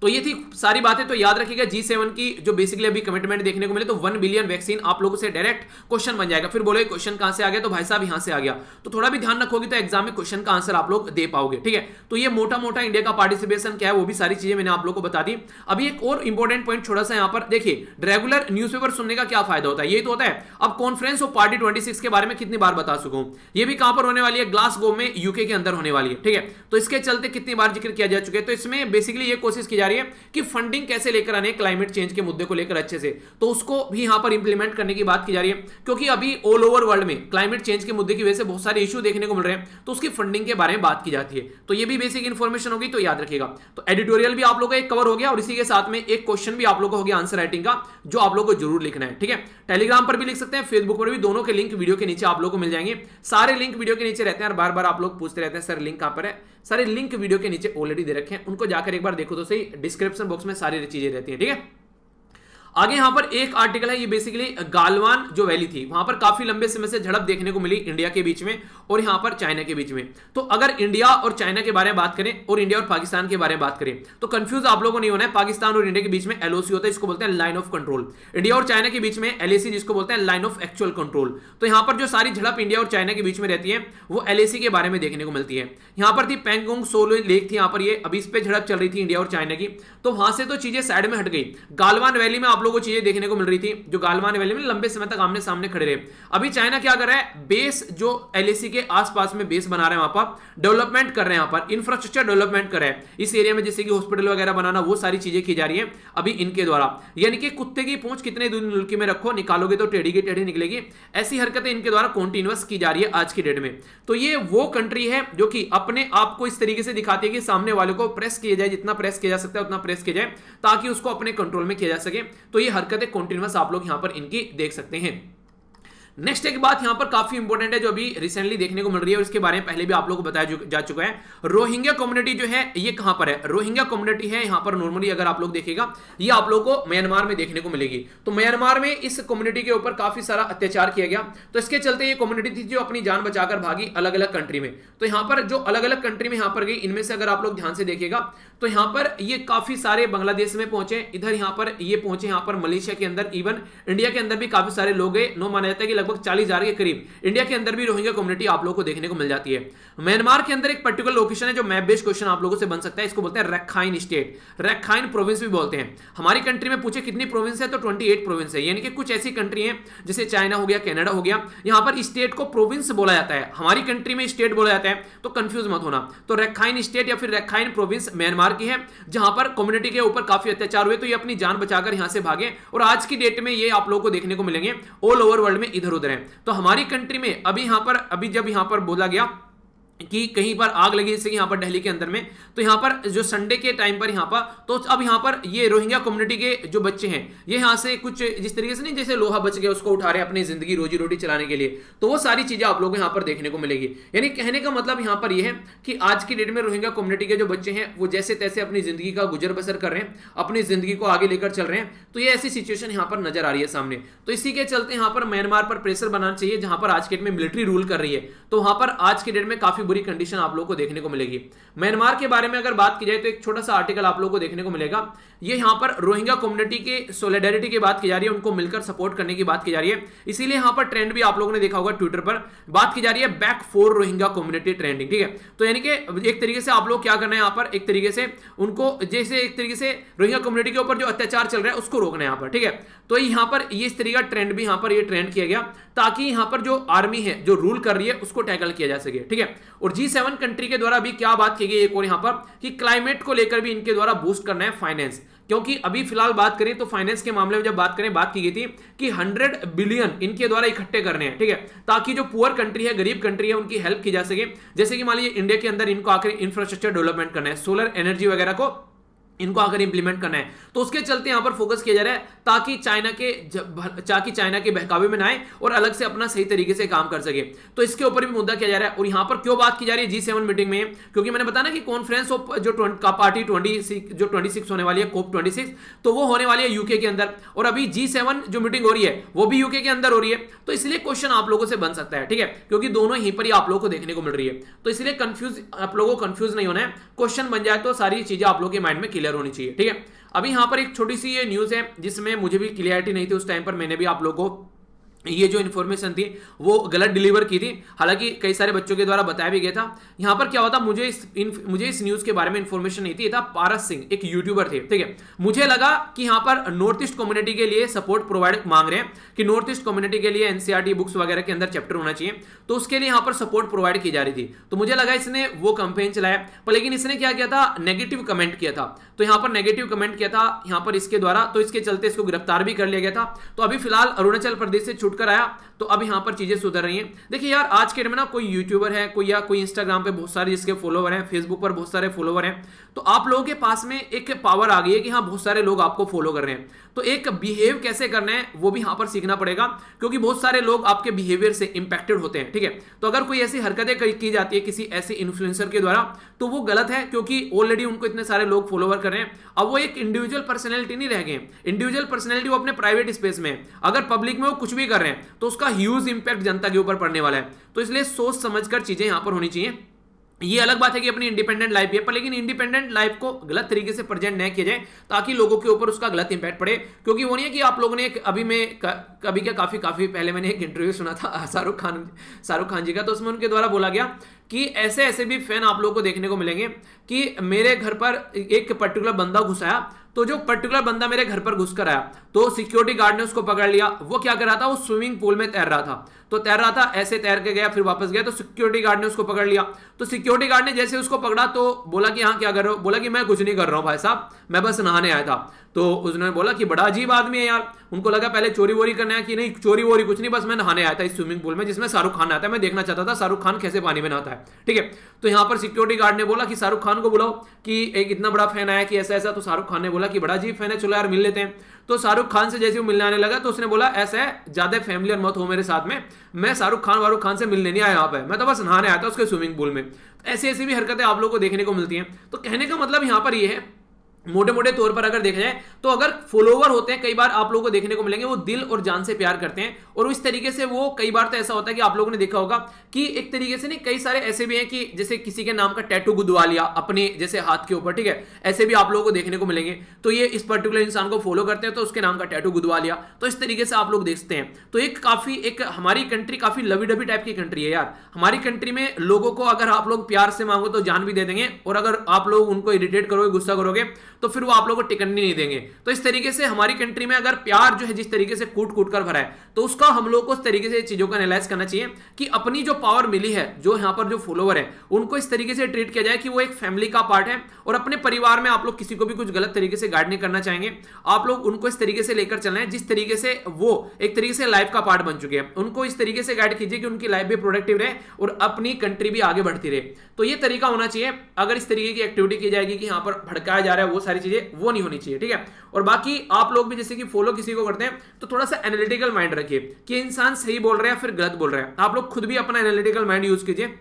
तो ये थी सारी बातें। तो याद रखिएगा G7 की जो बेसिकली अभी कमिटमेंट देखने को मिले, तो 1 बिलियन वैक्सीन आप लोगों से डायरेक्ट क्वेश्चन बन जाएगा। फिर बोले क्वेश्चन कहां से आ गया, तो भाई साहब यहां से आ गया। तो थोड़ा भी ध्यान रखोगे तो एग्जाम में क्वेश्चन का आंसर आप लोग दे पाओगे, ठीक है। तो ये मोटा मोटा इंडिया का पार्टिसिपेशन क्या है वो भी सारी चीजें मैंने आप लोग को बता दी। अभी एक और इंपॉर्टेंट पॉइंट छोटा सा यहाँ पर देखिए, रेगुलर न्यूज़पेपर सुनने का क्या फायदा होता है, ये तो होता है। अब कॉन्फ्रेंस ऑफ पार्टी 26 के बारे में कितनी बार बता चुका हूं, ये भी कहां पर होने वाली है, ग्लासगो में, यूके के अंदर होने वाली है, ठीक है। तो इसके चलते कितनी बार जिक्र किया जा चुका है। तो इसमें बेसिकली ये कोशिश की जा रही है कि फंडिंग कैसे लेकर आने क्लाइमेट चेंज के मुद्दे को लेकर अच्छे से, तो उसको भी यहां पर इंप्लीमेंट करने की बात की जा रही है। क्योंकि अभी ऑल ओवर वर्ल्ड में क्लाइमेट चेंज के मुद्दे की वजह से बहुत सारे इश्यू देखने को मिल रहे हैं, तो उसकी फंडिंग के बारे में बात की जाती है। तो ये भी बेसिक इंफॉर्मेशन होगी, तो याद रखिएगा। तो एडिटोरियल भी आप लोगों का एक कवर हो गया और इसी के साथ में एक क्वेश्चन भी आप लोगों को हो गया आंसर राइटिंग का, जो आप लोगों को जरूर लिखना है, ठीक है। टेलीग्राम पर भी लिख सकते हैं, फेसबुक पर भी, दोनों के लिंक वीडियो के नीचे आप लोगों को मिल जाएंगे। सारे लिंक वीडियो के नीचे रहते हैं और बार बार आप लोग पूछते रहते हैं सर लिंक कहां पर है। सारे लिंक वीडियो के नीचे ऑलरेडी दे रखे हैं, उनको जाकर एक बार देखो तो सही, डिस्क्रिप्शन बॉक्स में सारी चीजें रहती है, ठीक है। आगे यहां पर एक आर्टिकल है, ये बेसिकली गालवान जो वैली थी वहां पर काफी लंबे समय से झड़प देखने को मिली इंडिया के बीच में और यहां पर चाइना के बीच में। तो अगर इंडिया और चाइना के बारे में बात करें और इंडिया और पाकिस्तान के बारे में बात करें, तो कंफ्यूज आप लोगों को नहीं होना है। पाकिस्तान और इंडिया के बीच में LOC होता है, इसको बोलते हैं लाइन ऑफ कंट्रोल। इंडिया और चाइना के बीच में LAC, जिसको बोलते हैं लाइन ऑफ एक्चुअल कंट्रोल। तो यहां पर जो सारी झड़प इंडिया और चाइना के बीच में रहती है वो LAC के बारे में देखने को मिलती है। यहां पर थी पेंगोंग सोलो लेक थी, यहां पर ये अभी इस पे झड़प चल रही थी इंडिया और चाइना की। तो वहां से तो चीजें साइड में हट गई। गालवान वैली में आप आप लोगों को चीजें देखने को मिल रही थी, जो गालवान वैली में लंबे समय तक आमने सामने खड़े रहे। अभी चाइना क्या कर रहा है, बेस जो एलएसी के आसपास में बेस बना रहे हैं, वहां पर डेवलपमेंट कर रहे हैं, वहां पर इंफ्रास्ट्रक्चर डेवलपमेंट कर रहे हैं इस एरिया में, जैसे कि हॉस्पिटल वगैरह बनाना, वो सारी चीजें की जा रही है अभी इनके द्वारा। यानी कि कुत्ते की पूंछ कितने दिन मुल्की में रखो, निकालोगे तो टेढ़ी की टेढ़ी निकलेगी, ऐसी हरकतें इनके द्वारा कॉन्टिन्यूअस की जा रही है आज की डेट में। तो ये वो कंट्री है जो कि अपने आप को इस तरीके से दिखाती है कि सामने वाले को प्रेस किया जाए, जितना प्रेस किया जा सकता है उतना प्रेस किया जाए, ताकि उसको अपने कंट्रोल में किया जा सके। तो ये हरकतें कॉन्टिन्यूअस आप लोग यहां पर इनकी देख सकते हैं। नेक्स्ट एक बात यहां पर काफी इंपॉर्टेंट है जो अभी रिसेंटली देखने को मिल रही है, और इसके बारे में पहले भी आप लोगों को बताया जा चुका है। रोहिंग्या कम्युनिटी जो है ये कहां पर है, रोहिंग्या कम्युनिटी है यहां पर नॉर्मली अगर आप लोग देखेगा, ये आप लोगों को म्यांमार में देखने को मिलेगी। तो म्यांमार में इस कम्युनिटी के ऊपर काफी सारा अत्याचार किया गया, तो इसके चलते ये कम्युनिटी थी जो अपनी जान बचाकर भागी अलग अलग कंट्री में। तो यहां पर जो अलग अलग कंट्री में यहां पर गई, इनमें से अगर आप लोग ध्यान से देखिएगा तो यहां पर ये काफी सारे बांग्लादेश में पहुंचे, इधर यहां पर ये पहुंचे, यहां पर मलेशिया के अंदर, इवन इंडिया के अंदर भी काफी सारे लोग गए। नो माना जाता है कि लगभग 40,000 के करीब इंडिया के अंदर भी रोहिंग्या कम्युनिटी आप लोगों को देखने को मिल जाती है। म्यांमार के अंदर एक पर्टिकुलर लोकेशन है जो मैप बेस्ड क्वेश्चन आप लोगों से बन सकता है, इसको बोलते हैं रखाइन स्टेट, रखाइन प्रोविंस भी बोलते हैं। हमारी कंट्री में पूछे कितनी प्रोविंस है, तो 28 प्रोविंस है। यानी कि कुछ ऐसी कंट्री है जैसे चाइना हो गया, कनाडा हो गया, यहां पर स्टेट को प्रोविंस बोला जाता है, हमारी कंट्री में स्टेट बोला जाता है, तो कंफ्यूज मत होना। तो रखाइन स्टेट या फिर रखाइन प्रोविंस म्यांमार की है, जहां पर कम्युनिटी के ऊपर काफी अत्याचार हुए, तो ये अपनी जान बचाकर यहां से भागे, और आज की डेट में ये आप लोगों को देखने को मिलेंगे ऑल ओवर वर्ल्ड में, इधर उधर है। तो हमारी कंट्री में अभी जब यहां पर बोला गया कि कहीं पर आग लगी, जैसे कि यहां पर दिल्ली के अंदर में, तो यहां पर जो संडे के टाइम पर यहां पर, तो अब यहां पर ये रोहिंग्या कम्युनिटी के जो बच्चे हैं, ये यहां से कुछ जिस तरीके से नहीं, जैसे लोहा बच गया उसको उठा रहे हैं अपनी जिंदगी रोजी रोटी चलाने के लिए, तो वो सारी चीजें आप लोगों को यहां पर देखने को मिलेगी। यानी कहने का मतलब यहां पर यह है कि आज की डेट में रोहिंग्या कम्युनिटी के जो बच्चे हैं वो जैसे तैसे अपनी जिंदगी का गुजर बसर कर रहे हैं, अपनी जिंदगी को आगे लेकर चल रहे हैं। तो ये ऐसी सिचुएशन यहां पर नजर आ रही है सामने। तो इसी के चलते यहां पर म्यांमार पर प्रेशर बनाना चाहिए, जहां पर आज के डेट में मिलिट्री रूल कर रही है, तो वहां पर आज के डेट में काफी बुरी कंडीशन आप लोग को देखने को मिलेगी। म्यांमार के बारे में अगर बात की जाए तो एक छोटा सा आर्टिकल आप लोगों को देखने को मिलेगा। ये यहां पर रोहिंग्या कम्युनिटी के सोलिडेरिटी की बात की जा रही है, उनको मिलकर सपोर्ट करने की बात की जा रही है। इसीलिए यहां पर ट्रेंड भी आप लोगों ने देखा होगा ट्विटर पर बात की जा रही है, back for Rohingya community trending, ठीक है। तो यानी कि एक तरीके से आप लोग क्या करना है यहां पर, एक तरीके से उनको जैसे एक तरीके से रोहिंग्या कम्युनिटी के ऊपर जो अत्याचार चल रहा है उसको रोकना है यहां पर, ठीक है। तो यहां पर ये इस तरीके का ट्रेंड भी यहां पर ये ट्रेंड किया गया, ताकि यहां पर जो आर्मी है जो रूल कर रही है उसको टैकल किया जा सके, ठीक है। और G7 कंट्री के द्वारा भी क्या बात की गई एक और यहां पर, कि क्लाइमेट को लेकर भी इनके द्वारा बूस्ट करना है फाइनेंस। क्योंकि अभी फिलहाल बात करें तो फाइनेंस के मामले में जब बात की गई थी कि 100 बिलियन इनके द्वारा इकट्ठे करने हैं, ठीक है, ताकि जो पुअर कंट्री है, गरीब कंट्री है, उनकी हेल्प की जा सके। जैसे कि मान लीजिए इंडिया के अंदर इनको आकर इंफ्रास्ट्रक्चर डेवलपमेंट करना है, सोलर एनर्जी वगैरह को इनको आकर इंप्लीमेंट करना है, तो उसके चलते यहां पर फोकस किया जा रहा है, ताकि चाइना के बहकावे में ना आए और अलग से अपना सही तरीके से काम कर सके। तो इसके ऊपर भी मुद्दा किया जा रहा है। और यहां पर क्यों बात की जा रही है G7 मीटिंग में, क्योंकि मैंने बताया ना कि कॉन्फ्रेंस ऑफ जो पार्टी 26 होने वाली है, COP 26, तो वो होने वाली है यूके के अंदर, और अभी G7 जो मीटिंग हो रही है वो भी यूके के अंदर हो रही है। तो इसलिए क्वेश्चन आप लोगों से बन सकता है, ठीक है, क्योंकि दोनों यहीं पर ही आप लोगों को देखने को मिल रही है। तो इसलिए आप लोगों को कंफ्यूज नहीं होना है, क्वेश्चन बन जाए तो सारी चीजें आप लोगों के माइंड में क्लियर होनी चाहिए, ठीक है। अभी यहां पर एक छोटी सी ये न्यूज है जिसमें मुझे भी क्लियरिटी नहीं थी उस टाइम पर, मैंने भी आप लोगों को ये जो इन्फॉर्मेशन थी वो गलत डिलीवर की थी, हालांकि कई सारे बच्चों के द्वारा बताया भी गया था। यहां पर क्या होता, मुझे इस न्यूज के बारे में इन्फॉर्मेशन नहीं थी। ये था पारस सिंह, एक यूट्यूबर थे, ठीक है। मुझे लगा कि यहां पर नॉर्थ ईस्ट कम्युनिटी के लिए सपोर्ट प्रोवाइड मांग रहे हैं कि नॉर्थ ईस्ट कम्युनिटी के लिए एनसीईआरटी बुक्स वगैरह के अंदर चैप्टर होना चाहिए, तो उसके लिए यहां पर सपोर्ट प्रोवाइड की जा रही थी। तो मुझे लगा इसने वो कैंपेन चलाया, पर लेकिन इसने क्या किया था, नेगेटिव कमेंट किया था। तो यहां पर नेगेटिव कमेंट किया था यहां पर इसके द्वारा, तो इसके चलते इसको गिरफ्तार भी कर लिया गया था। तो अभी फिलहाल अरुणाचल प्रदेश से छूटकर आया, तो अब यहां पर चीजें सुधर रही हैं। देखिए यार, आज के टाइम में ना कोई यूट्यूबर है, कोई या कोई इंस्टाग्राम पे बहुत सारे जिसके फॉलोवर हैं, फेसबुक पर बहुत सारे फॉलोवर हैं, तो आप लोगों के पास में एक पावर आ गई है कि हाँ बहुत सारे लोग आपको फॉलो कर रहे हैं। तो एक बिहेव कैसे करना है वो भी यहां पर सीखना पड़ेगा, क्योंकि बहुत सारे लोग आपके बिहेवियर से इंपैक्टेड होते हैं, ठीक है। तो अगर कोई ऐसी हरकतें की जाती है किसी ऐसे इन्फ्लुएंसर के द्वारा, तो वो गलत है, क्योंकि ऑलरेडी उनको इतने सारे लोग फॉलोवर कर रहे हैं। अब वो एक इंडिविजुअल पर्सनैलिटी नहीं रह गए। इंडिविजुअल पर्सनैलिटी वो अपने प्राइवेट स्पेस में है, अगर पब्लिक में वो कुछ भी कर रहे हैं तो उसका ह्यूज इंपैक्ट जनता के ऊपर पड़ने वाला है। तो इसलिए सोच समझकर चीजें यहां पर होनी चाहिए। ये अलग बात है कि अपनी इंडिपेंडेंट लाइफ है, पर लेकिन इंडिपेंडेंट लाइफ को गलत तरीके से प्रेजेंट न किया जाए, ताकि लोगों के ऊपर उसका गलत इंपैक्ट पड़े। क्योंकि वो नहीं है कि आप लोगों ने काफी पहले मैंने एक इंटरव्यू सुना था शाहरुख खान जी का, तो उसमें उनके द्वारा बोला गया कि ऐसे भी फैन आप लोगों को देखने को मिलेंगे कि मेरे घर पर एक पर्टिकुलर बंदा घुसाया, तो जो पर्टिकुलर बंदा मेरे घर पर घुसकर आया, तो सिक्योरिटी गार्ड ने उसको पकड़ लिया। वो क्या कर रहा था, वो स्विमिंग पूल में तैर रहा था, तो तैर रहा था, ऐसे तैर के गया, फिर वापस गया, तो सिक्योरिटी गार्ड ने उसको पकड़ लिया। तो सिक्योरिटी गार्ड ने जैसे उसको पकड़ा तो बोला कि हाँ क्या कर रहे हो, बोला कि मैं कुछ नहीं कर रहा हूं भाई साहब, मैं बस नहाने आया था। तो उसने बोला कि बड़ा अजीब आदमी है यार। उनको लगा पहले चोरी वोरी करना है, कि नहीं चोरी वोरी कुछ नहीं, बस मैं नहाने आया था इस स्विमिंग पूल में जिसमें शाहरुख खान आता है, मैं देखना चाहता था शाहरुख खान कैसे पानी में नहाता है। ठीक है, तो यहां पर सिक्योरिटी गार्ड ने बोला कि शाहरुख खान को बुलाओ, कि एक इतना बड़ा फैन आया कि ऐसा ऐसा। तो शाहरुख खान ने बोला कि बड़ा अजीब फैन है, चलो यार मिल लेते हैं। तो शाहरुख खान से जैसे वो मिलने आने लगा, तो उसने बोला ऐसा है, ज्यादा फैमिली और मत हो मेरे साथ में, मैं शाहरुख खान से मिलने नहीं आया यहाँ पे, मैं तो बस नहाने आया था उसके स्विमिंग पूल में। ऐसी ऐसी भी हरकतें आप लोगों को देखने को मिलती हैं। तो कहने का मतलब यहां पर यह है, मोटे मोटे तौर पर अगर देखा जाए तो अगर फॉलोवर होते हैं, कई बार आप लोगों को देखने को मिलेंगे वो दिल और जान से प्यार करते हैं, और इस तरीके से वो कई बार तो ऐसा होता है कि आप लोगों ने देखा होगा कि एक तरीके से नहीं, कई सारे ऐसे भी हैं कि जैसे किसी के नाम का टैटू गुदवा लिया अपने जैसे हाथ के ऊपर। ठीक है, ऐसे भी आप लोगों को देखने को मिलेंगे। तो ये इस पर्टिकुलर इंसान को फॉलो करते हैं तो उसके नाम का टैटू गुदवा लिया, तो इस तरीके से आप लोग देखते हैं। तो एक हमारी कंट्री काफी लवी डबी टाइप की कंट्री है यार। हमारी कंट्री में लोगों को अगर आप लोग प्यार से मांगो तो जान भी दे देंगे, और अगर आप लोग उनको इरिटेट करोगे, गुस्सा करोगे, तो फिर वो आप लोगों को टिकनी नहीं देंगे। तो इस तरीके से हमारी कंट्री में अगर प्यार जो है जिस तरीके से कूट कूट कर भरा है, तो उसका हम लोग को उस तरीके से चीजों का एनालाइज करना चाहिए कि अपनी जो पावर मिली है, जो यहां पर जो फॉलोवर है, उनको इस तरीके से ट्रीट किया जाए कि वो एक फैमिली का पार्ट है, और अपने परिवार में आप लोग किसी को भी कुछ गलत तरीके से गाइड नहीं करना चाहेंगे। आप लोग उनको इस तरीके से लेकर चलना है जिस तरीके से वो एक तरीके से लाइफ का पार्ट बन चुके हैं। उनको इस तरीके से गाइड कीजिए कि उनकी लाइफ भी प्रोडक्टिव रहे और अपनी कंट्री भी आगे बढ़ती रहे। तो ये तरीका होना चाहिए। अगर इस तरीके की एक्टिविटी की जाएगी कि यहां पर भड़काया जा रहा है, वो सारी चीजें वो नहीं होनी चाहिए। ठीक है, और बाकी आप लोग भी जैसे कि फॉलो किसी को करते हैं तो थोड़ा सा एनालिटिकल माइंड रखिए कि इंसान सही बोल रहा है फिर गलत बोल रहा है। आप लोग खुद भी अपना एनालिटिकल माइंड यूज कीजिए।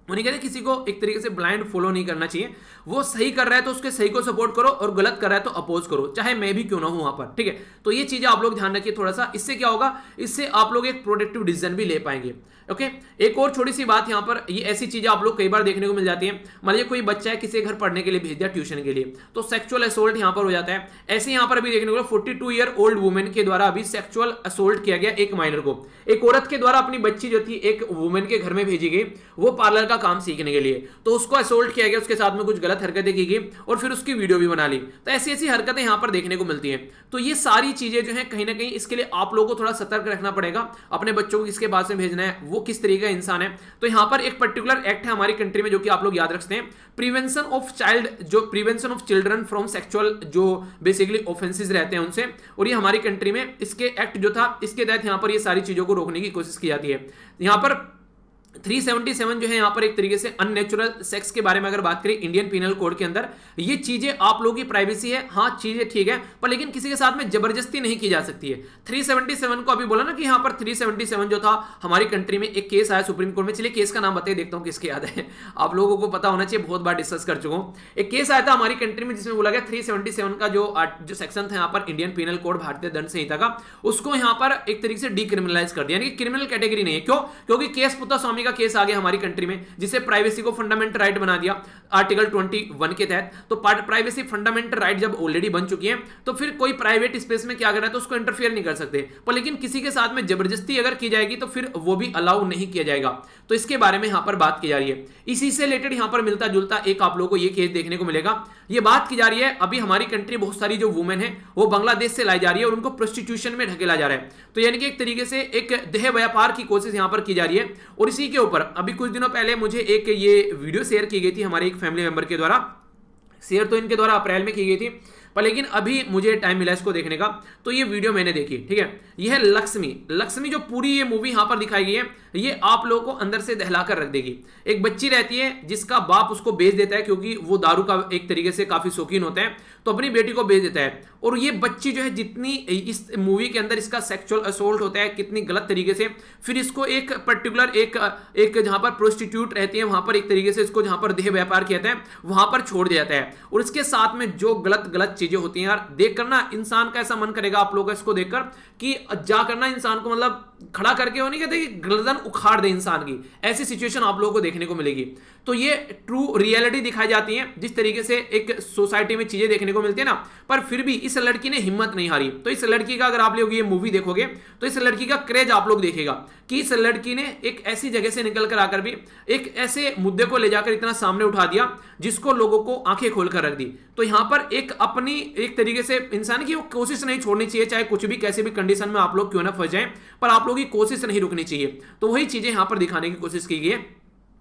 उन्हें कहते किसी को एक तरीके से ब्लाइंड फॉलो नहीं करना चाहिए। वो सही कर रहा है तो उसके सही को सपोर्ट करो, और गलत कर रहा है तो अपोज करो, चाहे मैं भी क्यों ना हूं वहां पर। ठीक है, तो ये चीजें आप लोग ध्यान रखिए थोड़ा सा। इससे क्या होगा, इससे आप लोग एक प्रोडक्टिव डिसीजन भी ले पाएंगे। ओके, एक और छोटी सी बात यहां पर, ये ऐसी चीजें आप लोग कई बार देखने को मिल जाती हैं। मान लीजिए कोई बच्चा है, किसी घर पढ़ने के लिए भेज दिया ट्यूशन के लिए, तो सेक्सुअल असोल्ट यहां पर हो जाता है। ऐसे यहां पर अभी देखने को 42 ईयर ओल्ड वुमेन के द्वारा अभी सेक्सुअल असोल्ट किया गया एक माइनर को। एक औरत के द्वारा अपनी बच्ची जो थी एक वुमेन के घर में भेजी गई, वो पार्लर का काम सीखने के लिए, तो उसको असोल्ट किया गया, उसके साथ में कुछ गलत हरकतें की गई और फिर उसकी वीडियो भी बना ली। तो ऐसी ऐसी हरकतें यहां पर देखने को मिलती हैं। तो ये सारी चीजें जो है कहीं ना कहीं इसके लिए आप लोगों को थोड़ा सतर्क रखना पड़ेगा। अपने बच्चों को किसके पास में भेजना है, वो किस तरीके का इंसान है। तो यहां पर एक पर्टिकुलर एक्ट है हमारी कंट्री में जो कि आप लोग याद रखते हैं, prevention of children from sexual जो बेसिकली ऑफेंसेस रहते हैं उनसे। और ये हमारी कंट्री में इसके एक्ट जो था, इसके तहत यहां पर ये सारी चीजों को रोकने की कोशिश की जाती है। यहां पर 377 जो है यहां पर एक तरीके से अननेचुरल सेक्स के बारे में अगर बात करें इंडियन पिनल कोड के अंदर, ये चीजें आप लोगों की प्राइवेसी है, हाँ चीजें ठीक है, पर लेकिन किसी के साथ में जबरदस्ती नहीं की जा सकती है। 377 को अभी बोला ना कि यहां पर 377 जो था हमारी कंट्री में एक केस आया सुप्रीम कोर्ट में। चलिए केस का नाम बताइए, देखता हूं किसके याद है। आप लोगों को पता होना चाहिए, बहुत बार डिस्कस कर चुका हूं। एक केस आया था हमारी कंट्री में जिसमें बोला गया 377 का जो सेक्शन था यहां पर इंडियन पिनल कोड भारतीय दंड संहिता का, उसको यहां पर एक तरीके से डिक्रिमिनलाइज कर दिया, यानी कि क्रिमिनल कैटेगरी नहीं है। क्यों? क्योंकि केस पुत्ता स्वामी का केस आ गया हमारी कंट्री में, जिसे प्राइवेसी को फंडामेंटल राइट बना दिया आर्टिकल 21 के तहत। तो प्राइवेसी फंडामेंटल राइट जब ऑलरेडी बन चुकी है, तो फिर कोई प्राइवेट स्पेस में क्या कर रहा है तो उसको इंटरफेयर नहीं कर सकते। पर लेकिन किसी के साथ में जबरदस्ती अगर की जाएगी तो फिर वो भी अलाउ नहीं किया जाएगा। तो इसके बारे में यहां पर बात की जा रही है। इसी से रिलेटेड यहां पर मिलता जुलता एक आप लोगों को ये केस देखने को मिलेगा। ये बात की जा रही है अभी हमारी कंट्री बहुत सारी जो वुमेन है वो बांग्लादेश से लाई जा रही है और उनको प्रोस्टिट्यूशन में ढकेला जा रहा है। तो यानी कि एक तरीके से एक देह व्यापार की कोशिश यहां पर की जा रही है। और इसी के ऊपर अभी कुछ दिनों पहले मुझे एक ये वीडियो शेयर की गई थी हमारे एक फैमिली मेंबर के द्वारा। शेयर तो इनके द्वारा अप्रैल में की गई थी, पर लेकिन अभी मुझे टाइम मिला इसको देखने का, तो ये वीडियो मैंने देखी। ठीक है, यह है लक्ष्मी जो पूरी ये मूवी यहां पर दिखाई गई है, ये आप लोगों को अंदर से दहलाकर रख देगी। एक बच्ची रहती है जिसका बाप उसको बेच देता है, क्योंकि वो दारू का एक तरीके से काफी शौकीन होता है, तो अपनी बेटी को बेच देता है। और ये बच्ची जो है जितनी इस मूवी के अंदर इसका सेक्सुअल असोल्ट होता है कितनी गलत तरीके से, फिर इसको एक पर्टिकुलर एक जहां पर प्रोस्टिट्यूट रहती है वहां पर एक तरीके से इसको जहां पर देह व्यापार किया जाता है वहां पर छोड़ दिया जाता है। और इसके साथ में जो गलत चीजें होती हैं यार, देखकर ना इंसान का ऐसा मन करेगा आप लोगों का इसको देखकर कि जा करना इंसान को मतलब खड़ा करके वो नहीं कहते कि गर्दन उखाड़ दे इंसान की, ऐसी सिचुएशन आप लोगों को देखने को मिलेगी। तो ये ट्रू रियलिटी दिखाई जाती है, जिस तरीके से एक सोसाइटी में चीजें देखने को मिलती है ना। पर फिर भी इस लड़की ने हिम्मत नहीं हारी। तो इस लड़की का अगर आप लोग ये मूवी देखोगे तो इस लड़की का क्रेज आप लोग देखेगा कि इस लड़की ने एक ऐसी जगह से निकल कर आकर भी एक ऐसे मुद्दे को ले जाकर इतना सामने उठा दिया जिसको लोगों को आंखें खोलकर रख दी। तो यहां पर एक अपनी एक तरीके से इंसान की वो कोशिश नहीं छोड़नी चाहिए, चाहे कुछ भी कैसे भी कंडीशन में आप लोग क्यों ना फंस जाएं, पर आप लोगों की कोशिश नहीं रुकनी चाहिए। तो वही चीजें यहां पर दिखाने की कोशिश की गई है।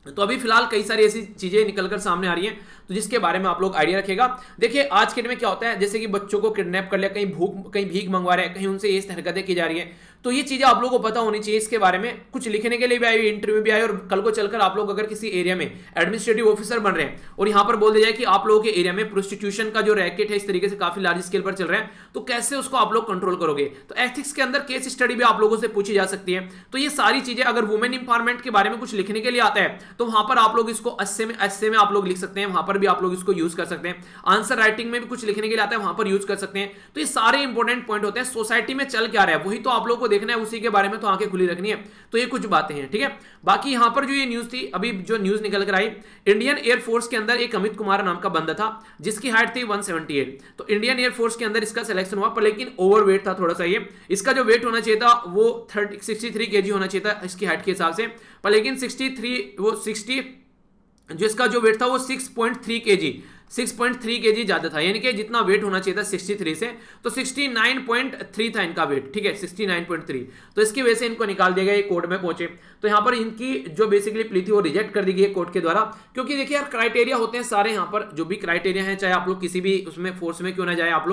तो अभी फिलहाल कई सारी ऐसी चीजें निकलकर सामने आ रही हैं, तो जिसके बारे में आप लोग आइडिया रखेगा। देखिए आज के डेट में क्या होता है, जैसे कि बच्चों को किडनैप कर लिया, कहीं भीख मंगवा रहे हैं, कहीं उनसे ये हरकतें की जा रही है। तो ये चीजें आप लोगों को पता होनी चाहिए। इसके बारे में कुछ लिखने के लिए भी आई, इंटरव्यू भी आई, और कल को चलकर आप लोग अगर किसी एरिया में एडमिनिस्ट्रेटिव ऑफिसर बन रहे हैं और यहां पर बोल दिया जाए कि आप लोगों के एरिया में प्रोस्टिट्यूशन का जो रैकेट है इस तरीके से काफी लार्ज स्केल पर चल रहा है, तो कैसे उसको आप लोग कंट्रोल करोगे। तो एथिक्स के अंदर केस स्टडी भी आप लोगों से पूछी जा सकती है। तो ये सारी चीजें अगर वुमेन इंपावरमेंट के बारे में कुछ लिखने के लिए आता है तो वहां पर आप लोग इसको ऐसे में आप लोग लिख सकते हैं, वहां पर भी आप लोग इसको यूज कर सकते हैं। आंसर राइटिंग में भी कुछ लिखने के लिए आता है, वहां पर यूज कर सकते हैं। तो ये सारे इंपॉर्टेंट पॉइंट होते हैं। सोसाइटी में चल क्या रहा है वही तो आप लोग को देखना है, उसी के बारे में तो आंखें खुली रखनी है। तो ये कुछ बातें हैं, ठीक है। बाकी यहां पर जो ये न्यूज थी, अभी जो न्यूज निकल कर आई, इंडियन एयरफोर्स के अंदर एक अमित कुमार नाम का बंदा था जिसकी हाइट थी 178। तो इंडियन एयरफोर्स के अंदर इसका सिलेक्शन हुआ, पर लेकिन ओवरवेट था थोड़ा सा ये। इसका जो वेट होना चाहिए था वो 63 केजी होना चाहिए था इसकी हाइट के हिसाब से, पर लेकिन 60 जो इसका जो वेट था वो 6.3 केजी ज्यादा था, यानी कि जितना वेट होना चाहिए था 63 से, तो 69.3 था इनका वेट, ठीक है 69.3। तो इसकी वजह से इनको निकाल दिया गया, ये कोर्ट में पहुंचे। तो यहां पर इनकी जो बेसिकली प्ली थी वो रिजेक्ट कर दी गई कोर्ट के द्वारा, क्योंकि देखिए यार क्राइटेरिया होते हैं सारे, यहां पर जो भी क्राइटेरिया है, चाहे आप लोग किसी भी उसमें फोर्स में क्यों ना जाए, आप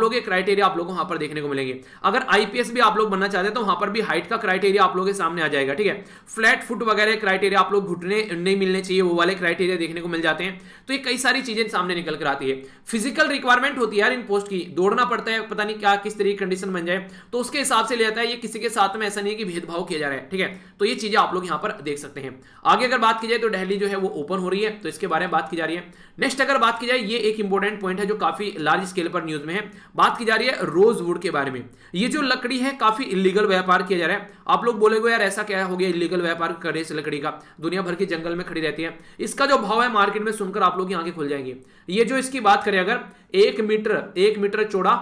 लोग ये क्राइटेरिया आप लोग को वहां पर देखने को मिलेंगे। अगर आईपीएस भी आप लोग बनना चाहते हैं तो वहां पर भी हाइट का क्राइटेरिया आप लोगों के सामने आ जाएगा, ठीक है। फ्लैट फुट वगैरह क्राइटेरिया, आप लोग घुटने नहीं मिलने चाहिए, वो वाले क्राइटेरिया देखने को मिल जाते हैं। तो ये कई सारी चीजें सामने निकल कर आती है। फिजिकल रिक्वायरमेंट होती है यार इन पोस्ट की, दौड़ना पड़ता है, पता नहीं क्या किस तरीके की कंडीशन बन जाए, तो उसके हिसाब से ले जाता है। ये किसी के साथ में ऐसा नहीं है कि भेदभाव किया जा रहा है, ठीक है। तो ये चीजें आप लोग यहां पर देख सकते हैं। आगे अगर बात की जाए तो दिल्ली जो है वो ओपन हो रही है, तो इसके बारे में बात की जा रही है। नेक्स्ट अगर बात की जाए, ये एक इंपॉर्टेंट पॉइंट है जो काफी लार्ज स्केल पर न्यूज में है, बात की जा रही है रोजवुड के बारे में। ये जो लकड़ी है काफी इलीगल व्यापार किया जा रहा है। आप लोग बोलेगे यार ऐसा क्या हो गया इलीगल व्यापार करे इस लकड़ी का, दुनिया भर के जंगल में खड़ी रहती है। इसका जो भाव है मार्केट में सुनकर आप लोग की आंखें खुल जाएंगी। ये जो इसकी बात करें अगर 1 मीटर चौड़ा,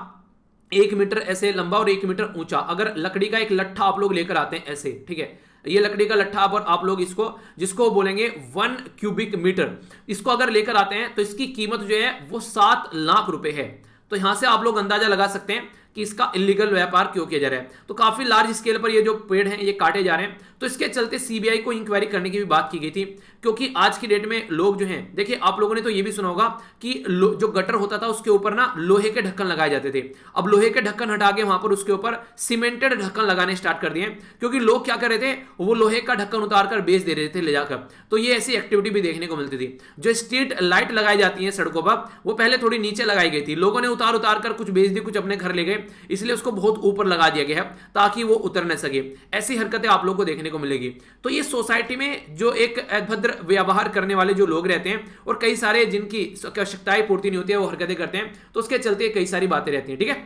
1 मीटर ऐसे लंबा और 1 मीटर ऊंचा, अगर लकड़ी का एक लट्ठा आप लोग लेकर आते हैं ऐसे, ठीक है, ये लकड़ी का लट्ठा पर आप लोग इसको जिसको बोलेंगे 1 क्यूबिक मीटर, इसको अगर लेकर आते हैं तो इसकी कीमत जो है वो 7 लाख रुपए है। तो यहां से आप लोग अंदाजा लगा सकते हैं कि इसका इलीगल व्यापार क्यों किया जा रहा है। तो काफी लार्ज स्केल पर ये जो पेड़ हैं ये काटे जा रहे हैं। तो इसके चलते सीबीआई को इंक्वायरी करने की भी बात की गई थी, क्योंकि आज की डेट में लोग जो हैं, देखिए आप लोगों ने तो ये भी सुना होगा कि जो गटर होता था उसके ऊपर ना लोहे के ढक्कन लगाए जाते थे। अब लोहे के ढक्कन हटा के वहां पर उसके ऊपर सीमेंटेड ढक्कन लगाने स्टार्ट कर दिए, क्योंकि लोग क्या कर रहे थे, वो लोहे का ढक्कन उतार कर बेच दे रहे थे ले जाकर। तो ये ऐसी एक्टिविटी भी देखने को मिलती थी। जो स्ट्रीट लाइट लगाई जाती है सड़कों पर, वो पहले थोड़ी नीचे लगाई गई थी, लोगों ने उतार कर कुछ बेच दी, कुछ अपने घर ले गए, इसलिए उसको बहुत ऊपर लगा दिया गया है ताकि वो उतर न सके। ऐसी हरकतें आप लोग को देखने को मिलेगी। तो ये सोसाइटी में जो एक अभद्र व्यवहार करने वाले जो लोग रहते हैं और कई सारे जिनकी आवश्यकताएं पूर्ति नहीं होती है वो हरकतें करते हैं, तो उसके चलते कई सारी बातें रहती हैं, ठीक है।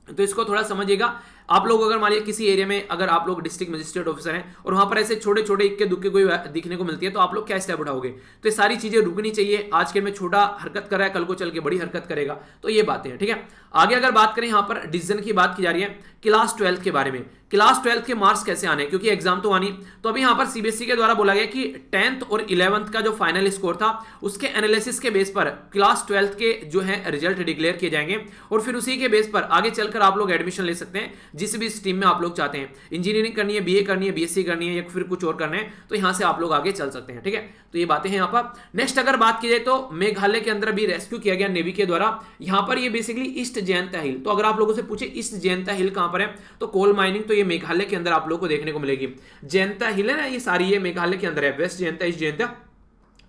तो इसको थोड़ा समझिएगा। आप लोग अगर मान लीजिए किसी एरिया में अगर आप लोग डिस्ट्रिक्ट मजिस्ट्रेट ऑफिसर हैं और वहां पर ऐसे छोटे छोटे इक्के दुक्के कोई दिखने को मिलती है, तो आप लोग क्या स्टेप उठाओगे। तो ये सारी चीजें रुकनी चाहिए। आज के में छोटा हरकत कर रहा है, कल को चल के बड़ी हरकत करेगा। तो ये बातें हैं, ठीक है। आगे अगर बात करें, यहां पर डिसीजन की बात की जा रही है क्लास 12 के बारे में। क्लास 12 के मार्क्स कैसे आने, क्योंकि एग्जाम तो आनी। तो अभी यहां पर सीबीएसई के द्वारा बोला गया कि 10th और 11th का जो फाइनल स्कोर था उसके एनालिसिस के बेस पर क्लास 12 के जो है रिजल्ट डिक्लेयर किए जाएंगे, और फिर उसी के बेस पर आगे चलकर आप लोग एडमिशन ले सकते हैं जिस भी स्ट्रीम में आप लोग चाहते हैं। इंजीनियरिंग करनी है, बीए करनी है, बीएससी करनी है, या फिर कुछ और करना है, तो यहां से आप लोग आगे चल सकते हैं, ठीक है। तो ये बातें हैं यहां पर। नेक्स्ट अगर बात की जाए तो मेघालय के अंदर भी रेस्क्यू किया गया नेवी के द्वारा। यहां पर ये बेसिकली ईस्ट जयंता हिल, तो अगर आप लोगों से पूछे ईस्ट जयंता हिल कहां पर है, तो कोल माइनिंग तो ये मेघालय के अंदर आप लोगों को देखने को मिलेगी। जयंता हिल है ना, ये सारी ये मेघालय के अंदर है, west Jaintia, east Jaintia.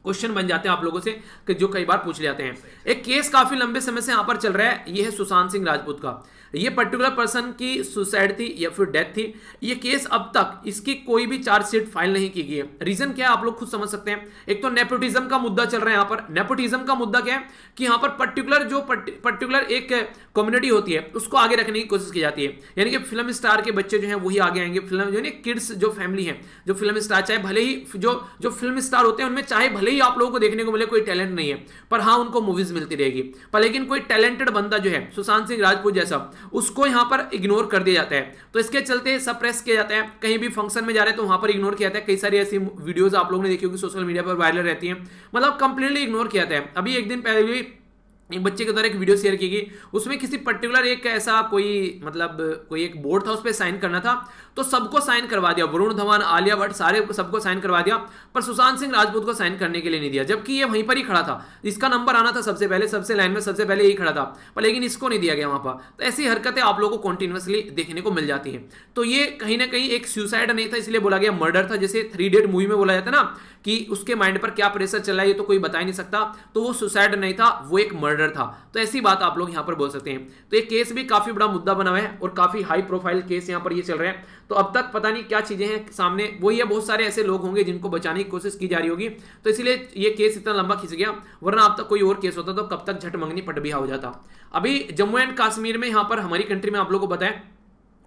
Question बन जाते हैं आप लोगों से कि जो कई बार पूछ ले जाते हैं। एक केस काफी लंबे समय से यहां पर चल रहा है, ये है सुशांत सिंह राजपूत का। ये पर्टिकुलर पर्सन की सुसाइड थी या फिर डेथ थी। ये केस अब तक इसकी कोई भी चार्जशीट फाइल नहीं की गई है। रीजन क्या है आप लोग खुद समझ सकते हैं। एक तो नेपोटिज्म का मुद्दा चल रहा है। यहां पर नेपोटिज्म का मुद्दा क्या है कि यहां पर पर्टिकुलर एक कम्युनिटी होती है उसको आगे रखने की कोशिश की जाती है। यानी कि फिल्म स्टार के बच्चे जो हैं वही आगे आएंगे। फिल्म जो है किड्स जो फैमिली है, जो फिल्म स्टार, चाहे भले ही जो फिल्म स्टार होते हैं उनमें चाहे भले ही आप लोगों को देखने को मिले कोई टैलेंट नहीं है, पर हाँ उनको मूवीज मिलती रहेगी। पर लेकिन कोई टैलेंटेड बंदा जो है सुशांत सिंह राजपूत जैसा, उसको यहां पर इग्नोर कर दिया जाता है। तो इसके चलते सप्रेस किया जाता है। कहीं भी फंक्शन में जा रहे हैं तो वहां पर इग्नोर किया जाता है। कई सारी ऐसी वीडियोस आप लोगों ने देखी होगी सोशल मीडिया पर वायरल रहती हैं, मतलब कंप्लीटली इग्नोर किया जाता है। अभी एक दिन पहले एक बच्चे के द्वारा एक वीडियो शेयर की गई, उसमें किसी पर्टिकुलर एक ऐसा कोई एक बोर्ड था, उस पर साइन करना था, तो सबको साइन करवा दिया। वरुण धवन, आलिया भट्ट, सारे सबको साइन करवा दिया, पर सुशांत सिंह राजपूत को साइन करने के लिए नहीं दिया, जबकि ये वहीं पर ही खड़ा था। इसका नंबर आना था सबसे पहले, सबसे लाइन में सबसे पहले यही खड़ा था, पर लेकिन इसको नहीं दिया गया वहां पर। तो ऐसी हरकतें आप लोगों को कॉन्टिन्यूसली देखने को मिल जाती हैं। तो ये कहीं ना कहीं एक सुसाइड नहीं था, इसलिए बोला गया मर्डर था। जैसे 3 Idiot मूवी में बोला जाता है ना कि उसके माइंड पर क्या प्रेशर चला है ये तो कोई बता ही नहीं सकता, तो वो सुसाइड नहीं था, वो एक मर्डर था। तो ऐसी बात आप लोग यहां पर बोल सकते हैं। तो ये केस भी काफी बड़ा मुद्दा बना हुआ है और काफी हाई प्रोफाइल केस यहां पर ये चल रहे हैं। तो अब तक पता नहीं क्या चीजें हैं सामने, वही है बहुत सारे ऐसे लोग होंगे जिनको बचाने की कोशिश की जा रही होगी, तो इसलिए ये केस इतना लंबा खिंच गया। वरना अब तक कोई और केस होता तो कब तक झट मंगनी पट बिहा हो जाता। अभी जम्मू एंड कश्मीर में यहां पर हमारी कंट्री में आप लोगों को बताएं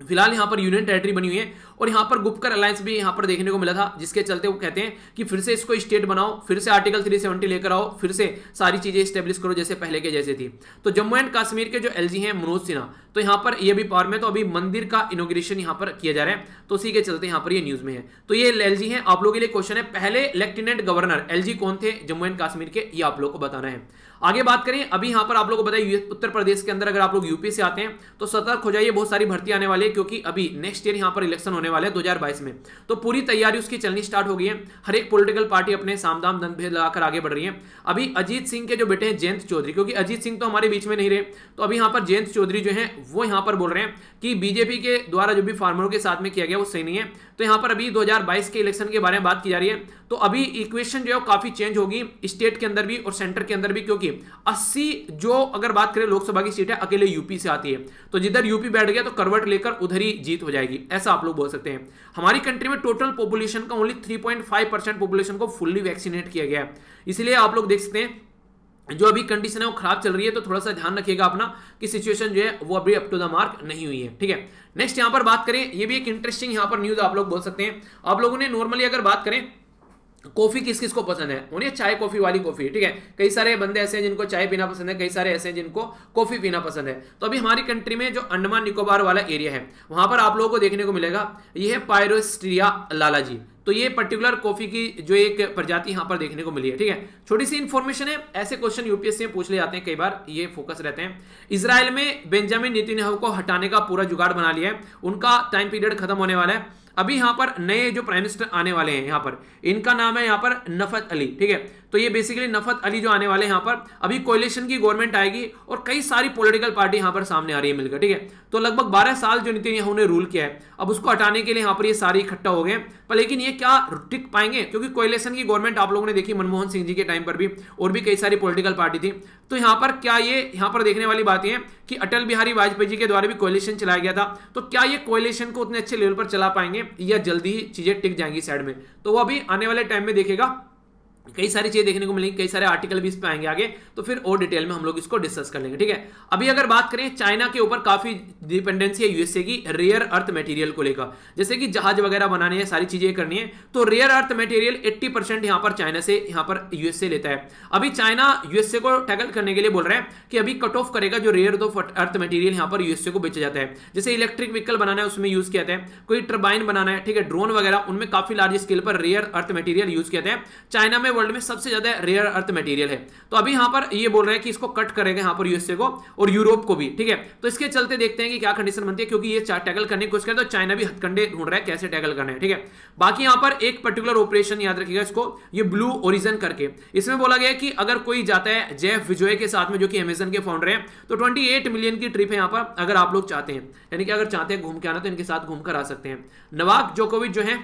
फिलहाल यहां पर यूनियन टेरिटरी बनी हुई है और यहां पर गुपकर अलायंस भी यहां पर देखने को मिला था, जिसके चलते वो कहते हैं कि फिर से इसको स्टेट बनाओ, फिर से आर्टिकल 370 लेकर आओ, फिर से सारी चीजें स्टेब्लिश करो जैसे पहले के जैसे थी। तो जम्मू एंड कश्मीर के जो एलजी हैं मनोज सिन्हा, तो यहां पर ये भी पावर में, तो अभी मंदिर का इनोग्रेशन यहां पर किया जा रहा है, तो उसी के चलते यहां पर ये न्यूज में है। तो ये एलजी हैं, आप लोगों के लिए क्वेश्चन है, पहले लेफ्टिनेंट गवर्नर एलजी कौन थे जम्मू एंड कश्मीर के, ये आप लोग को बताना है। आगे बात करें, अभी यहां पर आप लोगों को बताइए उत्तर प्रदेश के अंदर अगर आप लोग यूपी से आते हैं तो सतर्क हो जाइए, बहुत सारी भर्ती आने वाली है, क्योंकि अभी नेक्स्ट ईयर यहां पर इलेक्शन होने वाले हैं 2022 में। तो पूरी तैयारी उसकी चलनी स्टार्ट हो गई है। हर एक पॉलिटिकल पार्टी अपने सामदाम दंड लगाकर आगे बढ़ रही है। अभी अजीत सिंह के जो बेटे हैं जयंत चौधरी, क्योंकि अजीत सिंह तो हमारे बीच में नहीं रहे, तो अभी यहां पर जयंत चौधरी जो है वो यहां पर बोल रहे हैं कि बीजेपी के द्वारा जो भी फार्मरों के साथ में किया गया वो सही नहीं है। तो यहां पर अभी 2022 के इलेक्शन के बारे में बात की जा रही है। तो अभी इक्वेशन जो है काफी चेंज होगी स्टेट के अंदर भी और सेंटर के अंदर भी, क्योंकि 80 जो अगर बात करें लोकसभा की सीट है अकेले यूपी से आती है। तो जिधर यूपी बैठ गया तो करवट लेकर उधर ही जीत हो जाएगी, ऐसा आप लोग बोल सकते हैं। हमारी कंट्री में टोटल पॉपुलेशन का ओनली 3.5% पॉपुलेशन को फुल्ली वैक्सीनेट किया गया है। इसलिए आप लोग देख सकते हैं जो अभी कंडीशन है वो खराब चल रही है, तो थोड़ा सा ध्यान रखिएगा अपना कि सिचुएशन जो है वो अभी अप टू द मार्क नहीं हुई है। ठीक है, नेक्स्ट यहां पर बात करें, ये भी एक इंटरेस्टिंग यहां पर न्यूज आप लोग बोल सकते हैं। आप लोगों ने नॉर्मली अगर बात करें कॉफी किस किस को पसंद है, उन्हें चाय कॉफी वाली कॉफी, ठीक है, कई सारे बंदे ऐसे हैं जिनको चाय पीना पसंद है, कई सारे ऐसे हैं जिनको कॉफी पीना पसंद है। तो अभी हमारी कंट्री में जो अंडमान निकोबार वाला एरिया है वहां पर आप लोगों को देखने को मिलेगा ये है पायरोस्टीरिया लालाजी। तो ये पर्टिकुलर कॉफी की जो एक प्रजाति यहां पर देखने को मिली है। ठीक है, छोटी सी इंफॉर्मेशन है, ऐसे क्वेश्चन यूपीएससी में पूछ ले जाते हैं, कई बार ये फोकस रहते हैं। इजराइल में बेंजामिन नेतन्याहू को हटाने का पूरा जुगाड़ बना लिया है, उनका टाइम पीरियड खत्म होने वाला है। अभी यहां पर नए जो प्राइम मिनिस्टर आने वाले हैं यहां पर, इनका नाम है यहां पर नफत अली। ठीक है, तो ये बेसिकली नफत अली जो आने वाले हैं यहां पर, अभी कोalition की गवर्नमेंट आएगी और कई सारी पॉलिटिकल पार्टी यहां पर सामने आ रही है मिलकर। ठीक है, तो लगभग 12 साल जो नेतन्याहू ने रूल किया है, अब उसको हटाने के लिए यहां पर ये सारे इकट्ठा हो गए। पर लेकिन ये क्या टिक पाएंगे, क्योंकि कोalition की गवर्नमेंट आप लोगों ने देखी मनमोहन सिंह जी के टाइम पर भी, और भी कई सारी पॉलिटिकल पार्टी थी। तो यहां पर क्या ये यहां पर देखने वाली बात है कि अटल बिहारी वाजपेयी जी के द्वारा भी कोalition चलाया गया था, तो क्या ये कोalition को उतने अच्छे लेवल पर चला पाएंगे या जल्दी ही चीजें टिक जाएंगी साइड में, तो वो अभी आने वाले टाइम में देखेगा। कई सारी चीजें देखने को मिलेंगी, कई सारे आर्टिकल भी इस पे आएंगे आगे, तो फिर और डिटेल में हम लोग इसको डिस्कस कर लेंगे। ठीक है, अभी अगर बात करें चाइना के ऊपर काफी डिपेंडेंसी है यूएसए की रेयर अर्थ मटेरियल को लेकर, जैसे कि जहाज वगैरह बनाने हैं, सारी चीजें करनी है, तो रेयर अर्थ मटेरियल 80% यहां पर चाइना से यहां पर यूएसए लेता है। अभी चाइना यूएसए को टैकल करने के लिए बोल रहा है कि अभी कट ऑफ करेगा जो रेयर अर्थ मटेरियल यहां पर यूएसए को बेचा जाता है। जैसे इलेक्ट्रिक व्हीकल बनाना है उसमें यूज किया जाता है, कोई टर्बाइन बनाना है, ठीक है, ड्रोन वगैरह, उनमें काफी लार्ज स्केल पर रेयर अर्थ मटेरियल यूज किया जाता है। चाइना में वर्ल्ड में सबसे ज्यादा रेयर अर्थ मटेरियल है। तो अभी यहां पर ये बोल रहे हैं कि इसको कट करेगा यहां पर यूएसए को और यूरोप को भी। ठीक है, तो इसके चलते देखते हैं कि क्या कंडीशन बनती है, क्योंकि ये टैकल करने की कोशिश करें तो चाइना भी हथकंडे ढूंढ रहा है कैसे टैकल करना है। ठीक है, बाकी यहां पर एक पर्टिकुलर ऑपरेशन याद रखिएगा इसको, ये ब्लू ओरिजिन करके, इसमें बोला गया कि अगर कोई जाता है जेफ विजोय के साथ में, जो कि अमेजन के फाउंडर हैं, तो 28 मिलियन की ट्रिप है यहां पर, अगर आप लोग चाहते हैं, यानी कि अगर चाहते हैं घूम के आना तो इनके साथ घूमकर आ सकते हैं। नवाक जोकोविच जो है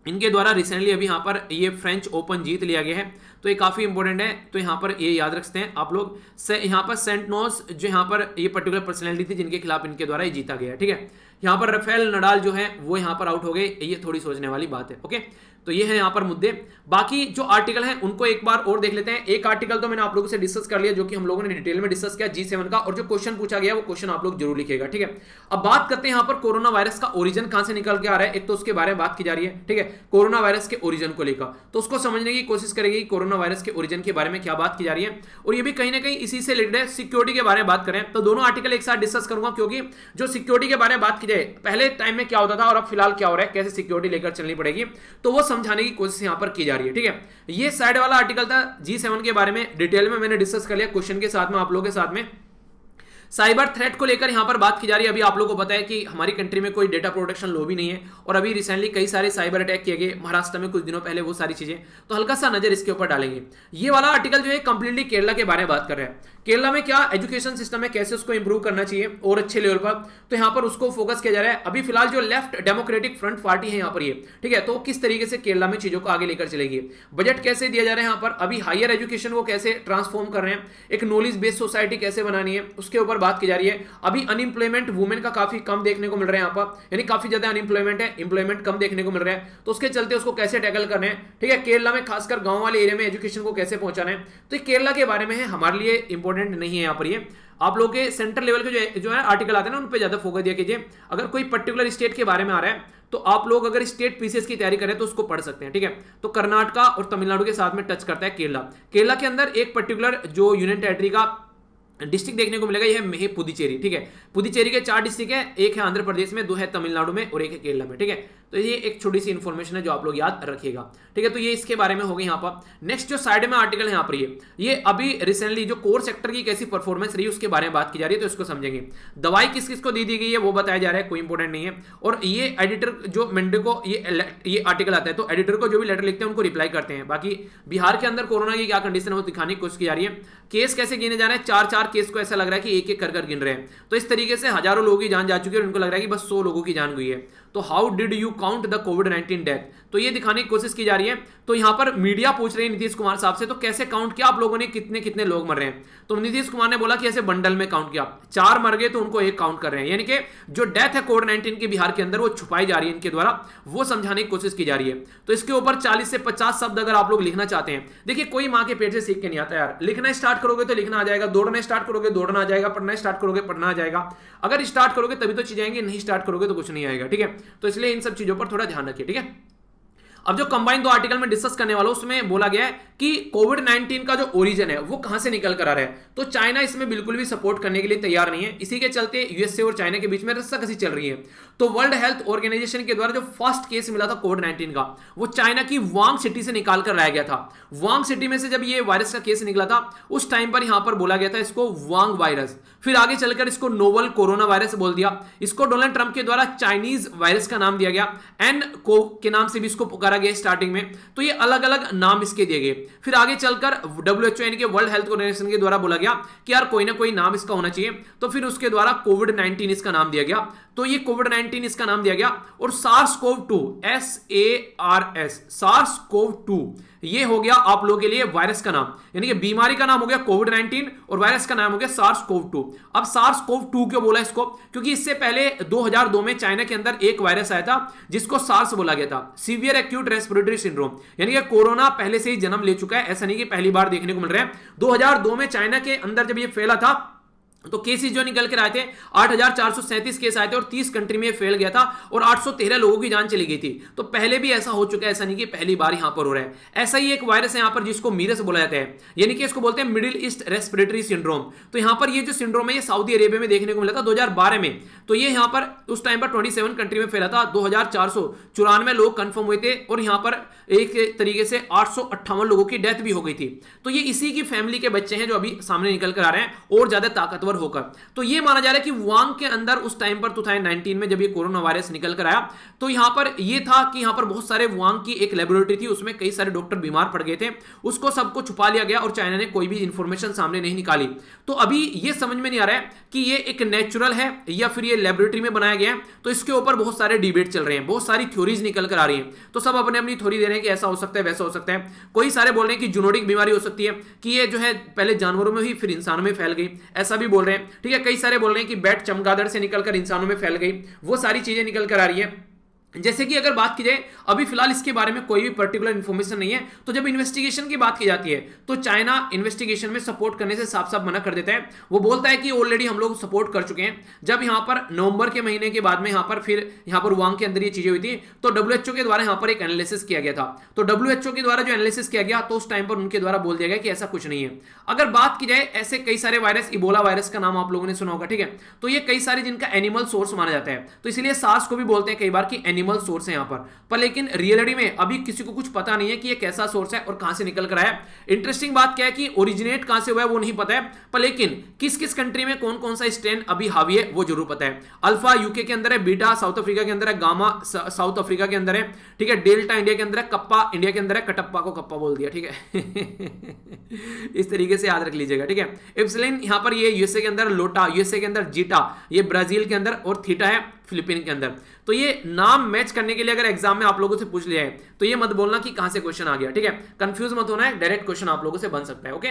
इनके द्वारा रिसेंटली अभी यहाँ पर ये फ्रेंच ओपन जीत लिया गया है, तो ये काफी इंपॉर्टेंट है। तो यहाँ पर ये याद रखते हैं आप लोग। यहाँ पर सेंट नोस जो यहाँ पर ये पर्टिकुलर पर्सनैलिटी थी जिनके खिलाफ इनके द्वारा ये जीता गया है, ठीक है। यहाँ पर राफेल नडाल जो है वो यहाँ पर आउट हो गए, ये थोड़ी सोचने वाली बात है, ओके। तो ये है यहाँ पर मुद्दे। बाकी जो आर्टिकल हैं उनको एक बार और देख लेते हैं। एक आर्टिकल तो मैंने आप लोगों से डिस्कस कर लिया, जो कि हम लोगों ने डिटेल में डिस्कस किया G7 का, और जो क्वेश्चन पूछा गया वो क्वेश्चन आप लोग जरूर लिखिएगा, ठीक है। अब बात करते हैं यहाँ पर कोरोना वायरस का ओरिजिन कहां से निकल के आ रहा है, एक तो उसके बारे में बात की जा रही है, ठीक है, कोरोना वायरस के ओरिजिन को लेकर। तो उसको समझने की कोशिश करेंगे कि कोरोना वायरस के ओरिजिन के बारे में क्या बात की जा रही है, और ये भी कहीं ना कहीं इसी से रिलेटेड है। सिक्योरिटी के बारे में बात करें तो दोनों आर्टिकल एक साथ डिस्कस करूंगा, क्योंकि जो सिक्योरिटी के बारे में बात की जाए, पहले टाइम में क्या होता था और अब फिलहाल क्या हो रहा है, कैसे सिक्योरिटी लेकर चलनी पड़ेगी, तो वो समझाने की कोशिश यहाँ पर की जा रही है, ठीक है। ये साइड वाला आर्टिकल था G7 के बारे में, डिटेल में मैंने डिस्कस कर लिया क्वेश्चन के साथ में, आप लोगों के साथ में। साइबर थ्रेट को लेकर यहां पर बात की जा रही है। अभी आप लोगों को पता है कि हमारी कंट्री में कोई डेटा प्रोटेक्शन लॉ भी नहीं है, और अभी रिसेंटली कई सारे साइबर अटैक किए गए महाराष्ट्र में कुछ दिनों पहले, वो सारी चीजें, तो हल्का सा नजर इसके ऊपर डालेंगे। ये वाला आर्टिकल जो है कंप्लीटली केरला के बारे में बात कर रहा है। केरला में क्या एजुकेशन सिस्टम है, कैसे उसको इंप्रूव करना चाहिए और अच्छे लेवल पर, तो यहां पर उसको फोकस किया जा रहा है। अभी फिलहाल जो लेफ्ट डेमोक्रेटिक फ्रंट पार्टी है यहाँ पर, ये ठीक है, तो किस तरीके से केरला में चीजों को आगे लेकर चलेगी, बजट कैसे दिया जा रहा है यहाँ पर, अभी हायर एजुकेशन को कैसे ट्रांसफॉर्म कर रहे हैं, एक नॉलेज बेस्ड सोसाइटी कैसे बनानी है, उसके ऊपर बात की जा रही है। अभी अनएम्प्लॉयमेंट वुमेन का काफी कम देखने को मिल रहा है यहाँ पर, यानी काफी ज्यादा अनएम्प्लॉयमेंट है, एम्प्लॉयमेंट कम देखने को मिल रहा है, तो उसके चलते उसको कैसे टैकल करना है, ठीक है। केरला में खासकर गांव वाले एरिया में एजुकेशन को कैसे पहुंचाना है, तो केरला के बारे में है, हमारे लिए इंपॉर्टेंट नहीं है यहाँ पर। ये आप लोग के सेंट्रल लेवल के जो है आर्टिकल आते हैं ना, उन पे ज्यादा फोकस दिया कीजिए। अगर कोई पर्टिकुलर स्टेट के बारे में आ रहा है तो आप लोग अगर स्टेट पीसीएस की तैयारी करें तो उसको पढ़ सकते हैं, ठीक है। तो कर्नाटका और तमिलनाडु के साथ में टच करता है केरला। केरला के अंदर एक पर्टिकुलर जो यूनियन टेरिटरी का डिस्ट्रिक्ट देखने को मिलेगा, यह है पुदुचेरी, ठीक है। पुदुचेरी के 4 डिस्ट्रिक्ट है, एक है आंध्र प्रदेश में, 2 है तमिलनाडु में और एक है केरला में, ठीक है। तो ये एक छोटी सी इंफॉर्मेशन है जो आप लोग याद रखिएगा, ठीक है। तो ये इसके बारे में हो गई यहाँ पर। नेक्स्ट जो साइड में आर्टिकल है यहाँ पर, ये अभी रिसेंटली जो कोर सेक्टर की कैसी परफॉर्मेंस रही उसके बारे में बात की जा रही है, तो इसको समझेंगे। दवाई किस किस को दी गई है वो बताया जा रहा है, कोई इंपॉर्टेंट नहीं है। और ये एडिटर जो मंडे को ये आर्टिकल आता है, तो एडिटर को जो भी लेटर लिखते हैं उनको रिप्लाई करते हैं। बाकी बिहार के अंदर कोरोना की क्या कंडीशन है वो दिखाने की कोशिश की जा रही है। केस कैसे गिने जा रहे हैं, 4-4 केस को ऐसा लग रहा है कि एक एक कर गिन रहे हैं, तो इस तरीके से हजारों लोगों की जान जा चुकी है और उनको लग रहा है कि बस 100 लोगों की जान गई है। तो how did you count the covid death, तो ये दिखाने की कोशिश की जा रही है। तो यहां पर मीडिया पूछ रही है नीतीश कुमार साहब से, तो कैसे काउंट किया आप लोगों ने, कितने कितने लोग मर रहे हैं, तो नीतीश कुमार ने बोला कि ऐसे बंडल में काउंट किया, 4 मर गए तो उनको 1 काउंट कर रहे हैं, यानी कि जो डेथ है कोविड-19 के बिहार के अंदर वो छुपाई जा रही है इनके द्वारा, वो समझाने की कोशिश की जा रही है। तो इसके ऊपर 40 से 50 शब्द अगर आप लोग लिखना चाहते हैं, देखिए कोई मां के पेट से सीख के नहीं आता यार, लिखना स्टार्ट करोगे तो लिखना आ जाएगा, दौड़ना स्टार्ट करोगे दौड़ना आ जाएगा, पढ़ना स्टार्ट करोगे पढ़ना आ जाएगा। अगर स्टार्ट करोगे तभी तो चीजें आएंगी, नहीं स्टार्ट करोगे तो कुछ नहीं आएगा, ठीक है। तो इसलिए इन सब चीजों पर थोड़ा ध्यान रखिए, ठीक है। अब जो कंबाइन 2 आर्टिकल में डिस्कस करने वाला हूं उसमें बोला गया है कि कोविड-19 का जो ओरिजिन है वो कहां से निकल कर आ रहा है, तो चाइना इसमें बिल्कुल भी सपोर्ट करने के लिए तैयार नहीं है। इसी के चलते यूएसए और चाइना के बीच में रस्साकसी चल रही है। तो वर्ल्ड हेल्थ ऑर्गेनाइजेशन के द्वारा जो फर्स्ट केस मिला था कोविड-19 का, वो चाइना की वांग सिटी से निकाल कर लाया गया था। वांग सिटी में से जब ये वायरस का केस निकला था उस टाइम पर यहां पर बोला गया था इसको वांग वायरस, फिर आगे चलकर इसको नोवल कोरोना वायरस बोल दिया। इसको डोनाल्ड ट्रंप के द्वारा चाइनीज वायरस का नाम दिया गया, एन कोव के नाम से भी इसको पुकारा गया स्टार्टिंग में। तो ये अलग अलग नाम इसके दिए गए। फिर आगे चलकर WHO यानी कि वर्ल्ड हेल्थ ऑर्गेनाइजेशन के द्वारा बोला गया कि यार कोई ना कोई नाम इसका होना चाहिए, तो फिर उसके द्वारा कोविड-19 इसका नाम दिया गया। तो ये कोविड-19 इसका नाम दिया गया। और SARS-CoV-2 SARS-CoV-2 ये हो गया आप लोगों के लिए वायरस का नाम, यानी कि बीमारी का नाम हो गया कोविड-19 और वायरस का नाम हो गया SARS-CoV-2। अब SARS-CoV-2 क्यों बोला इसको, क्योंकि इससे पहले 2002 में चाइना के अंदर एक वायरस आया था जिसको सार्स बोला गया था, सीवियर एक्यूट रेस्पिरेटरी सिंड्रोम, यानी कि कोरोना पहले से ही जन्म ले चुका है, ऐसा नहीं कि पहली बार देखने को मिल रहा है। 2002 में चाइना के अंदर जब ये फैला था तो केसेस जो निकल कर आए थे 8,437 केस आए थे और 30 कंट्री में फैल गया था और 813 लोगों की जान चली गई थी। तो पहले भी ऐसा हो चुका है, ऐसा नहीं कि पहली बार यहां पर हो रहा है। ऐसा ही एक वायरस है यहां पर जिसको मीरस बोला जाता है, यानी कि इसको बोलते हैं मिडिल ईस्ट रेस्पिरेटरी सिंड्रोम। तो यहां पर ये जो सिंड्रोम है ये सऊदी अरेबिया में देखने को मिला था 2012 में। तो ये यहां पर उस टाइम पर 27 कंट्री में फैला था, 2,494 लोग कंफर्म हुए थे और यहां पर एक तरीके से 858 लोगों की डेथ भी हो गई थी। तो ये इसी की फैमिली के बच्चे हैं जो अभी सामने निकल कर आ रहे हैं और ज्यादा ताकतवर कवर होकर। तो ये माना जा रहा है कि वुहान के अंदर उस टाइम पर 2019 में जब ये कोरोना वायरस निकल कर आया, तो यहां पर ये था कि यहां पर बहुत सारे वुहान की एक लेबोरेटरी थी, उसमें कई सारे डॉक्टर बीमार पड़ गए थे, उसको सबको छुपा लिया गया और चाइना ने कोई भी इंफॉर्मेशन सामने नहीं निकाली। तो अभी ये समझ में नहीं आ रहा है कि ये एक नेचुरल है या फिर ये लेबोरेटरी में बनाया गया है। तो इसके ऊपर बहुत सारे डिबेट चल रहे हैं, बहुत सारी थ्योरीज निकल कर आ रही हैं। तो सब अपने अपनी थ्योरी दे रहे हैं कि ऐसा हो सकता है, वैसा हो सकता है। कोई सारे बोल रहे हैं कि जूनोटिक बीमारी हो सकती है, कि ये जो है पहले जानवरों में हुई फिर इंसानों में फैल गई, ऐसा भी बोल रहे हैं। ठीक है, कई सारे बोल रहे हैं कि बैट चमगादड़ से निकलकर इंसानों में फैल गई, वो सारी चीजें निकल कर आ रही है। जैसे कि अगर बात की जाए, अभी फिलहाल इसके बारे में कोई भी पर्टिकुलर इंफॉर्मेशन नहीं है। तो जब इन्वेस्टिगेशन की बात की जाती है तो चाइना इन्वेस्टिगेशन में सपोर्ट करने से साफ साफ मना कर देता है। वो बोलता है कि ऑलरेडी हम लोग सपोर्ट कर चुके हैं। जब यहां पर नवंबर के महीने के बाद में यहां पर वुहान के अंदर ये चीजें हुई थी, तो डब्ल्यूएचओ के द्वारा यहां पर एक एनालिसिस किया गया था। तो डब्ल्यूएचओ के द्वारा जो एनालिसिस किया गया, तो उस टाइम पर उनके द्वारा बोल दिया गया कि ऐसा कुछ नहीं है। अगर बात की जाए, ऐसे कई सारे वायरस, इबोला वायरस का नाम आप लोगों ने सुना होगा, ठीक है, तो ये कई सारे जिनका एनिमल सोर्स माना जाता है, तो इसलिए सार्स को भी बोलते हैं कई बार कि एनिमल सोर्स है यहां पर लेकिन रियलिटी में अभी किसी को कुछ पता नहीं है कि ये कैसा सोर्स है और कहां से निकल कर आया है। इंटरेस्टिंग बात क्या है कि ओरिजिनेट कहां से हुआ है वो नहीं पता है, पर लेकिन किस किस कंट्री में कौन कौन सा स्ट्रेन अभी हावी है वो जरूर पता है। अल्फा यूके के अंदर है, बीटा साउथ अफ्रीका के अंदर है, गामा साउथ अफ्रीका के अंदर है, ठीक है, डेल्टा इंडिया के अंदर है, कप्पा इंडिया के अंदर है, कटप्पा को कप्पा बोल दिया, ठीक है। इस तरीके से याद रख लीजिएगा, ठीक है। इप्सिलिन यहां पर ये यूएसए के अंदर, लोटा यूएसए के अंदर, जीटा ये ब्राजील के अंदर और थीटा है फिलीपीन के अंदर। तो ये नाम मैच करने के लिए अगर एग्जाम में आप लोगों से पूछ लिया है तो ये मत बोलना कि कहां से क्वेश्चन आ गया, ठीक है, कंफ्यूज मत होना है, डायरेक्ट क्वेश्चन आप लोगों से बन सकता है। ओके,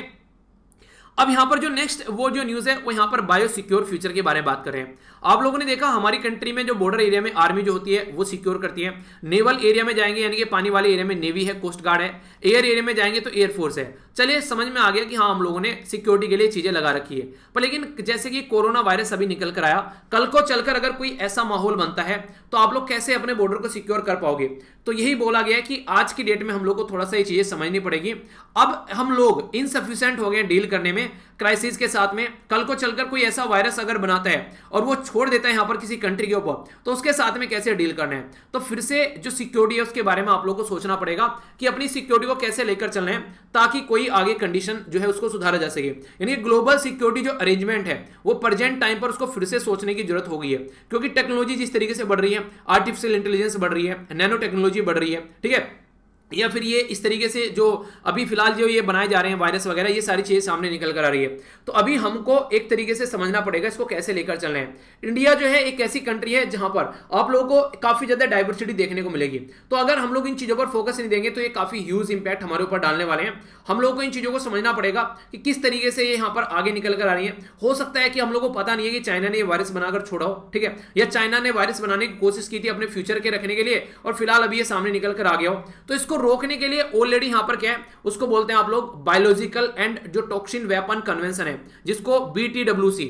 अब यहां पर जो नेक्स्ट वो जो न्यूज है वो यहां पर बायो सिक्योर फ्यूचर के बारे में बात कर रहे हैं। आप लोगों ने देखा हमारी कंट्री में जो बॉर्डर एरिया में आर्मी जो होती है वो सिक्योर करती है, नेवल एरिया में जाएंगे यानी कि पानी वाले एरिया में नेवी है, कोस्ट गार्ड है, एयर एरिया में जाएंगे तो एयरफोर्स है। चलिए समझ में आ गया कि हाँ हम लोगों ने सिक्योरिटी के लिए चीजें लगा रखी है। पर लेकिन जैसे कि कोरोना वायरस अभी निकल कर आया, कल को चलकर अगर कोई ऐसा माहौल बनता है तो आप लोग कैसे अपने बॉर्डर को सिक्योर कर पाओगे। तो यही बोला गया है कि आज की डेट में हम लोग को थोड़ा सा ये चीजें समझनी पड़ेगी। अब हम लोग इनसफिशिएंट हो गए डील करने में क्राइसिस के साथ में। कल को चलकर कोई ऐसा वायरस अगर बनाता है और वो छोड़ देता है यहां पर किसी कंट्री के ऊपर, तो उसके साथ में कैसे डील करना है। तो फिर से जो सिक्योरिटी है उसके बारे में आप लोग को सोचना पड़ेगा कि अपनी सिक्योरिटी को कैसे लेकर चलना है ताकि कोई आगे कंडीशन जो है उसको सुधारा जा सके। यानी ग्लोबल सिक्योरिटी जो अरेंजमेंट है वो प्रेजेंट टाइम पर उसको फिर से सोचने की जरूरत हो गई है, क्योंकि टेक्नोलॉजी जिस तरीके से बढ़ रही है, आर्टिफिशियल इंटेलिजेंस बढ़ रही है, नैनो टेक्नोलॉजी बढ़ रही है, ठीक है, या फिर ये इस तरीके से जो अभी फिलहाल जो ये बनाए जा रहे हैं वायरस वगैरह, ये सारी चीजें सामने निकल कर आ रही है। तो अभी हमको एक तरीके से समझना पड़ेगा इसको कैसे लेकर चलना है। इंडिया जो है एक ऐसी कंट्री है जहां पर आप लोगों को काफी ज्यादा डाइवर्सिटी देखने को मिलेगी। तो अगर हम लोग इन चीजों पर फोकस नहीं देंगे तो ये काफी ह्यूज इंपैक्ट हमारे ऊपर डालने वाले हैं। हम लोगों को इन चीजों को समझना पड़ेगा कि किस तरीके से ये यहाँ पर आगे निकल कर आ रही है। हो सकता है कि हम लोग को पता नहीं है कि चाइना ने ये वायरस बनाकर छोड़ा हो, ठीक है, या चाइना ने वायरस बनाने की कोशिश की थी अपने फ्यूचर के रखने के लिए और फिलहाल अभी ये सामने निकल कर आ गया हो। तो इसको रोकने के लिए ऑलरेडी यहां पर क्या है उसको बोलते हैं आप लोग बायोलॉजिकल एंड जो टॉक्सिन वेपन कन्वेंशन है, जिसको BTWC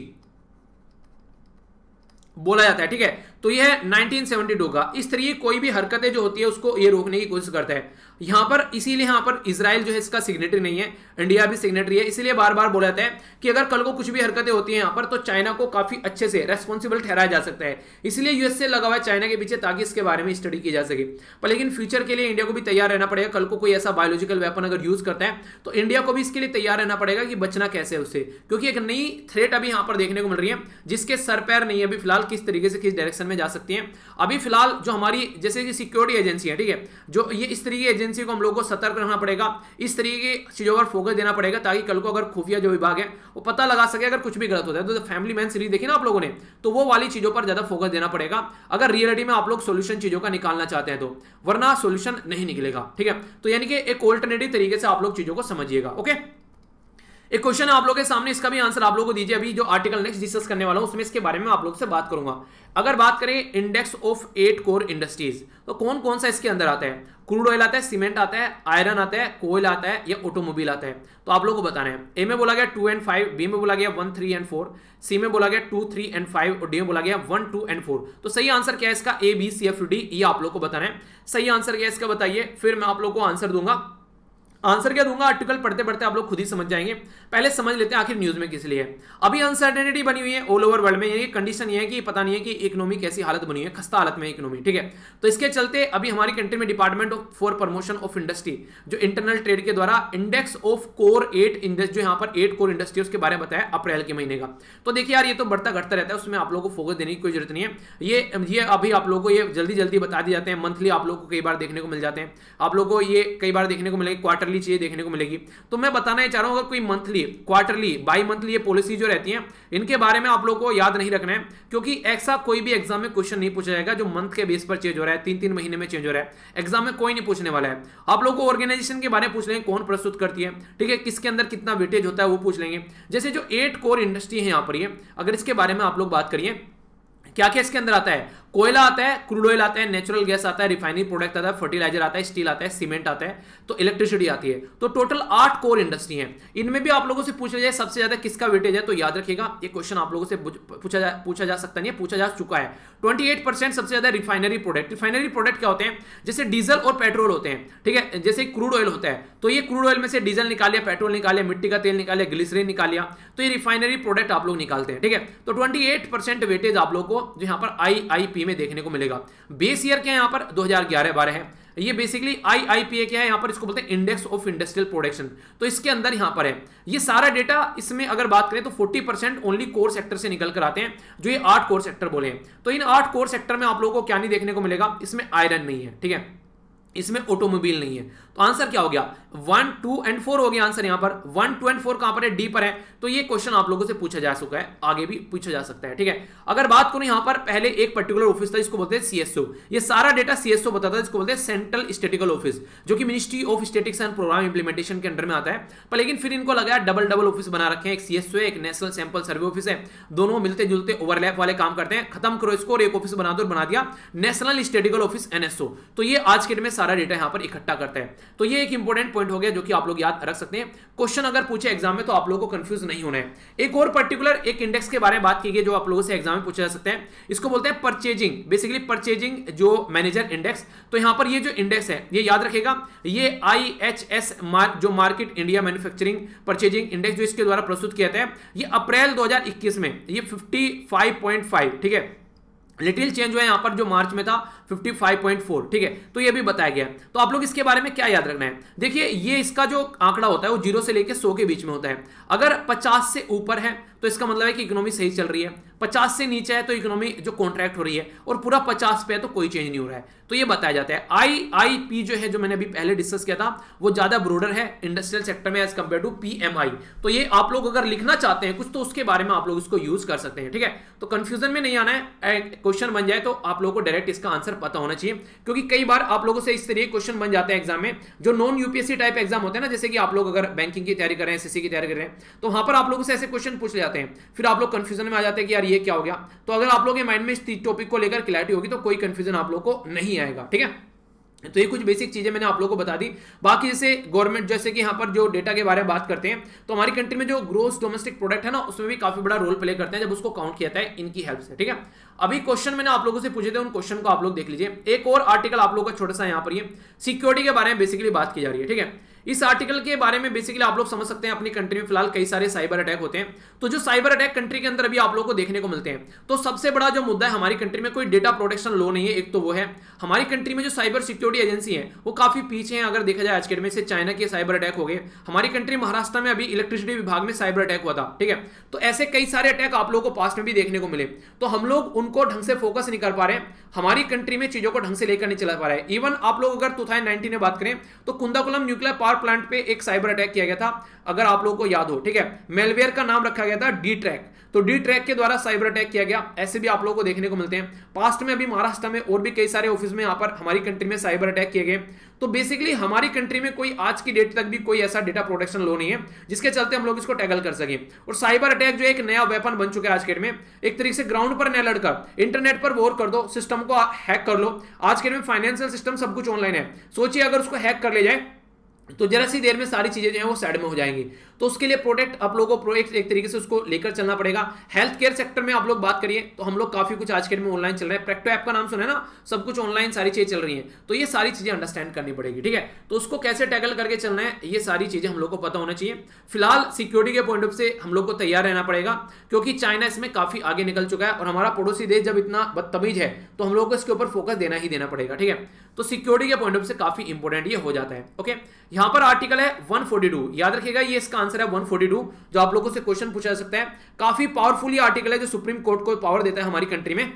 बोला जाता है, ठीक है। तो यह है 1972 का। इस तरीके कोई भी हरकतें जो होती है उसको ये रोकने की कोशिश करता है यहां पर। इसीलिए यहां पर इजराइल जो है इसका सिग्नेटरी नहीं है, इंडिया भी सिग्नेटरी है। इसीलिए बार बार बोला जाता है कि अगर कल को कुछ भी हरकतें होती हैं यहां पर तो चाइना को काफी अच्छे से रेस्पॉन्सिबल ठहराया जा सकता है। इसलिए यूएसए लगा हुआ है चाइना के पीछे ताकि इसके बारे में स्टडी की जा सके। पर लेकिन फ्यूचर के लिए इंडिया को भी तैयार रहना पड़ेगा। कल को कोई ऐसा बायोलॉजिकल वेपन अगर यूज करता है तो इंडिया को भी इसके लिए तैयार रहना पड़ेगा कि बचना कैसे है उससे, क्योंकि एक नई थ्रेट अभी यहां पर देखने को मिल रही है जिसके सर पैर नहीं है अभी फिलहाल किस तरीके से किस डायरेक्शन में जा सकती है। अभी फिलहाल जो हमारी जैसे कि सिक्योरिटी एजेंसी है, ठीक है, जो ये इस तरीके की एजेंसी को हम लोग को सतर्क रहना पड़ेगा, इस तरीके की चीजों पर फोकस देना पड़ेगा ताकि कल को अगर खुफिया जो विभाग है वो पता लगा सके अगर कुछ भी गलत होता है। तो फैमिली मैन सीरीज देखी ना आप लोगों ने, तो वो वाली चीजों पर ज्यादा फोकस देना पड़ेगा अगर रियलिटी में आप लोग सोल्यूशन चीजों का निकालना चाहते हैं तो, वरना सोल्यूशन नहीं निकलेगा, ठीक है। तो यानी कि एक ऑल्टरनेटिव तरीके से आप लोग चीजों को समझिएगा। ओके, एक क्वेश्चन है आप लोगों के सामने, इसका भी आंसर आप लोगों को दीजिए। अभी जो आर्टिकल नेक्स्ट डिस्कस करने वाला हूं उसमें इसके बारे में आप लोगों से बात करूंगा। अगर बात करें इंडेक्स ऑफ 8 कोर इंडस्ट्रीज, तो कौन कौन सा इसके अंदर आता है? क्रूड ऑयल आता है, सीमेंट आता है, आयरन आता है, कोयल आता है या ऑटोमोबाइल आता है? तो आप लोगों को बताना है। ए में बोला गया 2 and 5, बी में बोला गया 1, 3 and 4, सी में बोला गया 2, 3 and 5 और डी में बोला गया 1, 2 and 4। तो सही आंसर क्या है इसका? A, B, C, F, D, ये आप लोग को बताना है। सही आंसर क्या है इसका बताइए, फिर मैं आप लोग को आंसर दूंगा। आंसर क्या दूंगा आर्टिकल पढ़ते पढ़ते आप लोग खुद ही समझ जाएंगे। पहले समझ लेते हैं आखिर न्यूज में किस लिए है। अभी अनसर्टेनिटी बनी हुई है ऑल ओवर वर्ल्ड में, ये कंडीशन ये है कि पता नहीं है कि इकोनॉमी कैसी हालत बनी हुई है, खस्ता हालत में इकोनॉमी, ठीक है। तो इसके चलते अभी हमारी कंट्री में department for promotion of industry जो इंटरनल ट्रेड के द्वारा इंडेक्स ऑफ कोर 8 इंडस्ट्री, जो यहाँ पर 8 कोर इंडस्ट्री उसके बारे में बताया अप्रैल के महीने का। तो देखिए यार ये तो बढ़ता घटता रहता है, उसमें आप लोगों को फोकस देने की कोई जरूरत नहीं है। ये अभी आप लोगों को ये जल्दी जल्दी बता दिए जाते हैं, मंथली आप लोगों को कई बार देखने को मिल जाते हैं, आप लोगों को ये कई बार देखने को मिलेगी, क्वार्टरली चीजें देखने को मिलेगी। तो मैं बताना चाह रहा हूं अगर कोई मंथली, क्वार्टरली, बाई मंथली ये पॉलिसी जो रहती है इनके बारे में आप लोगों को याद नहीं रखना है, क्योंकि ऐसा कोई भी एग्जाम में क्वेश्चन नहीं पूछा जाएगा जो मंथ के बेस पर चेंज हो रहा है, 3-3 महीने में चेंज हो रहा है। एग्जाम में कोई नहीं पूछने वाला है। आप लोगों को ऑर्गेनाइजेशन के बारे में पूछ लेंगे, कौन प्रस्तुत करती है, ठीक है, किसके अंदर कितना वेटेज होता है वो पूछ लेंगे। जैसे जो 8 कोर इंडस्ट्री है यहां पर, ये अगर इसके बारे में आप लोग बात करिए, क्या क्या इसके अंदर आता है, कोयला आता है, क्रूड ऑयल आता है, नेचुरल गैस आता है, रिफाइनरी प्रोडक्ट आता है, फर्टिलाइजर आता है, स्टील आता है, सीमेंट आता है, तो इलेक्ट्रिसिटी आती है। तो टोटल 8 कोर इंडस्ट्री है। इनमें भी आप लोगों से पूछा जाए सबसे ज्यादा किसका वेटेज है, तो याद रखिएगा ये क्वेश्चन आप लोगों से पूछा जा सकता नहीं है, पूछा जा चुका है। 28% सबसे ज्यादा रिफाइनरी प्रोडक्ट। रिफाइनरी प्रोडक्ट क्या होते हैं, जैसे डीजल और पेट्रोल होते हैं, ठीक है, जैसे क्रूड ऑयल होता है, तो ये क्रूड ऑयल में से डीजल निकाल लिया, पेट्रोल निकाल लिया, मिट्टी का तेल निकाल लिया, ग्लिसरीन निकाल लिया, तो ये रिफाइनरी प्रोडक्ट आप लोग निकालते हैं, ठीक है। तो 28% वेटेज आप लोग को जो यहाँ पर IIP में देखने को मिलेगा। बेस ईयर क्या है यहाँ पर 2011-12 है। ये बेसिकली IIPA क्या है यहाँ पर, इसको बोलते हैं इंडेक्स ऑफ इंडस्ट्रियल प्रोडक्शन। तो इसके अंदर यहाँ पर है ये सारा डेटा। इसमें अगर बात करें तो 40% ओनली कोर सेक्टर से निकल कर आते हैं, जो ये 8 कोर सेक्टर बोले हैं। तो इन 8 कोर सेक्टर में आप लोगों को क्या नहीं देखने को मिलेगा, इसमें आयरन नहीं है, ठीक है, इसमें ऑटोमोबाइल नहीं है। तो आंसर क्या हो गया, 1, 2 और 4 हो गया आंसर। यहां पर 1, 2 और 4 कहां पर है, डी पर है। तो ये क्वेश्चन आप लोगों से पूछा जा चुका है, आगे भी पूछा जा सकता है, ठीक है। अगर बात करूं यहां पर, पहले एक पर्टिकुलर ऑफिस था जिसको बोलते हैं CSO। ये सारा डेटा CSO बताता है, जिसको बोलते हैं सेंट्रल स्टैटिस्टिकल ऑफिस, जो कि ministry of statistics and programme implementation के अंडर में आता है। पर लेकिन फिर इनको लगाया डबल ऑफिस बना रखे हैं, एक CSO है, एक नेशनल सैंपल सर्वे ऑफिस है, दोनों मिलते जुलते ओवरलैप वाले काम करते हैं। खत्म करो इसको और एक ऑफिस बना दो, बना दिया नेशनल स्टैटिस्टिकल ऑफिस NSO। तो ये आज के दिन में सारा डेटा यहां पर इकट्ठा करता है। तो ये एक इंपॉर्टेंट पॉइंट हो गया जो कि आप लोग याद रख सकते हैं। क्वेश्चन अगर पूछे एग्जाम में तो आप लोगों को कंफ्यूज नहीं होना है। एक और पर्टिकुलर एक इंडेक्स के बारे में बात की गई जो आप लोगों से एग्जाम में पूछा जा सकता है, इसको बोलते हैं परचेजिंग, बेसिकली परचेजिंग जो मैनेजर इंडेक्स। तो यहां पर ये जो इंडेक्स है ये याद रखेगा, ये IHS जो market India manufacturing purchasing index जो इसके द्वारा प्रस्तुत किया था, ये अप्रैल 2021 में ये 55.5, ठीक है, लिटिल चेंज हुआ है यहां पर, जो मार्च में था 55.4, ठीक है। तो ये भी बताया गया। तो आप लोग इसके बारे में क्या याद रखना है, देखिए ये इसका जो आंकड़ा होता है वो 0 से लेकर 100 के बीच में होता है। अगर 50 से ऊपर है तो इसका मतलब है कि इकोनॉमी सही चल रही है, 50 से नीचे है तो इकोनॉमी जो कॉन्ट्रैक्ट हो रही है, और पूरा 50 पे है तो कोई चेंज नहीं हो रहा है। तो ये बताया जाता है। IIP जो है, जो मैंने अभी पहले डिस्कस किया था, वो ज्यादा ब्रॉडर है इंडस्ट्रियल सेक्टर में एज कंपेयर टू PMI। तो ये आप लोग अगर लिखना चाहते हैं कुछ तो उसके बारे में आप लोग इसको यूज कर सकते हैं, ठीक है। तो कंफ्यूजन में नहीं आना है, क्वेश्चन बन जाए तो आप लोगों को डायरेक्ट इसका आंसर पता होना चाहिए, क्योंकि कई बार आप लोगों से इस तरह क्वेश्चन बन जाते हैं एग्जाम में, जो नॉन UPSC टाइप एग्जाम होते हैं ना, जैसे कि आप लोग अगर बैंकिंग की तैयारी कर रहे हैं, SSC की तैयारी कर रहे हैं, तो वहां पर आप लोगों से ऐसे क्वेश्चन पूछ जाते हैं, फिर आप लोग कंफ्यूजन में आ जाते हैं कि यार ये क्या हो गया। तो अगर आप लोग के माइंड में इस टॉपिक को लेकर क्लैरिटी होगी तो कोई कंफ्यूजन आप लोग को नहीं आएगा, ठीक है। तो ये कुछ बेसिक चीजें मैंने आप लोगों को बता दी। बाकी जैसे गवर्नमेंट, जैसे कि यहाँ पर जो डेटा के बारे में बात करते हैं, तो हमारी कंट्री में जो ग्रोस डोमेस्टिक प्रोडक्ट है ना, उसमें भी काफी बड़ा रोल प्ले करते हैं जब उसको काउंट किया जाता है इनकी हेल्प से, ठीक है। अभी क्वेश्चन मैंने आप लोगों से पूछे थे, उन क्वेश्चन को आप लोग देख लीजिए। एक और आर्टिकल आप लोगों का छोटा सा यहाँ पर ये सिक्योरिटी के बारे में बेसिकली बात की जा रही है, ठीक है। इस आर्टिकल के बारे में बेसिकली आप लोग समझ सकते हैं, अपनी कंट्री में फिलहाल कई सारे साइबर अटैक होते हैं। तो जो साइबर अटैक कंट्री के अंदर अभी आप लोगों को देखने को मिलते हैं, तो सबसे बड़ा जो मुद्दा है, हमारी कंट्री में कोई डेटा प्रोटेक्शन लॉ नहीं है। एक तो वो है, हमारी कंट्री में जो साइबर सिक्योरिटी एजेंसी है वो काफी पीछे है। अगर देखा जाए आज के डेट में, से चाइना के साइबर अटैक हो गए, हमारी कंट्री महाराष्ट्र में अभी इलेक्ट्रिसिटी विभाग में साइबर अटैक हुआ था, ठीक है। तो ऐसे कई सारे अटैक आप लोगों को पास्ट में भी देखने को मिले, तो हम लोग उनको ढंग से फोकस नहीं कर पा रहे, हमारी कंट्री में चीजों को ढंग से लेकर नहीं चला पा रहे। इवन आप लोग अगर 2019 में बात करें तो कुंदाकुलम न्यूक्लियर पावर प्लांट पे एक साइबर अटैक किया गया था, अगर आप लोगों को याद हो, ठीक है। मेलवेयर का नाम रखा गया था D-Track, तो D-Track के द्वारा साइबर अटैक किया गया। ऐसे भी आप लोगों को देखने को मिलते हैं पास्ट में। अभी महाराष्ट्र में और भी कई सारे ऑफिस में यहाँ पर हमारी कंट्री में साइबर अटैक किए गए। तो बेसिकली हमारी कंट्री में कोई आज की डेट तक भी कोई ऐसा डेटा प्रोटेक्शन लॉ नहीं है जिसके चलते हम लोग इसको टैकल कर सकें। और साइबर अटैक जो एक नया वेपन बन चुका है आज के डेट में, एक तरीके से ग्राउंड पर न लड़कर इंटरनेट पर वॉर कर दो, सिस्टम को हैक कर लो। आज के डेट में फाइनेंशियल सिस्टम सब कुछ ऑनलाइन है, सोचिए अगर उसको हैक कर ले जाए तो जरा सी देर में सारी चीजें जो है वो साइड में हो जाएंगी। तो उसके लिए प्रोटेक्ट आप लोगों को एक तरीके से उसको लेकर चलना पड़ेगा। हेल्थ केयर सेक्टर में आप लोग बात करिए तो हम लोग काफी कुछ आज के डेट में ऑनलाइन चल रहे हैं। प्रेक्टो ऐप का नाम सुना है ना, सब कुछ ऑनलाइन सारी चीजें चल रही हैं, तो ये सारी चीजें अंडरस्टैंड करनी पड़ेगी, ठीक है। तो उसको कैसे टैकल करके चलना है, ये सारी चीजें हम लोग को पता होना चाहिए। फिलहाल सिक्योरिटी के पॉइंट ऑफ से हम लोग को तैयार रहना पड़ेगा, क्योंकि चाइना इसमें काफी आगे निकल चुका है, और हमारा पड़ोसी देश जब इतना बदतमीज है तो हम लोग को इसके ऊपर फोकस देना ही देना पड़ेगा, ठीक है। तो सिक्योरिटी के पॉइंट ऑफ से काफी इंपॉर्टेंट ये हो जाता है। ओके, यहां पर आर्टिकल है 142, याद रखिएगा ये इसका आंसर है 142, जो आप लोगों से क्वेश्चन पूछा जा सकता है। काफी पावरफुल ये आर्टिकल है जो सुप्रीम कोर्ट को पावर देता है हमारी कंट्री में।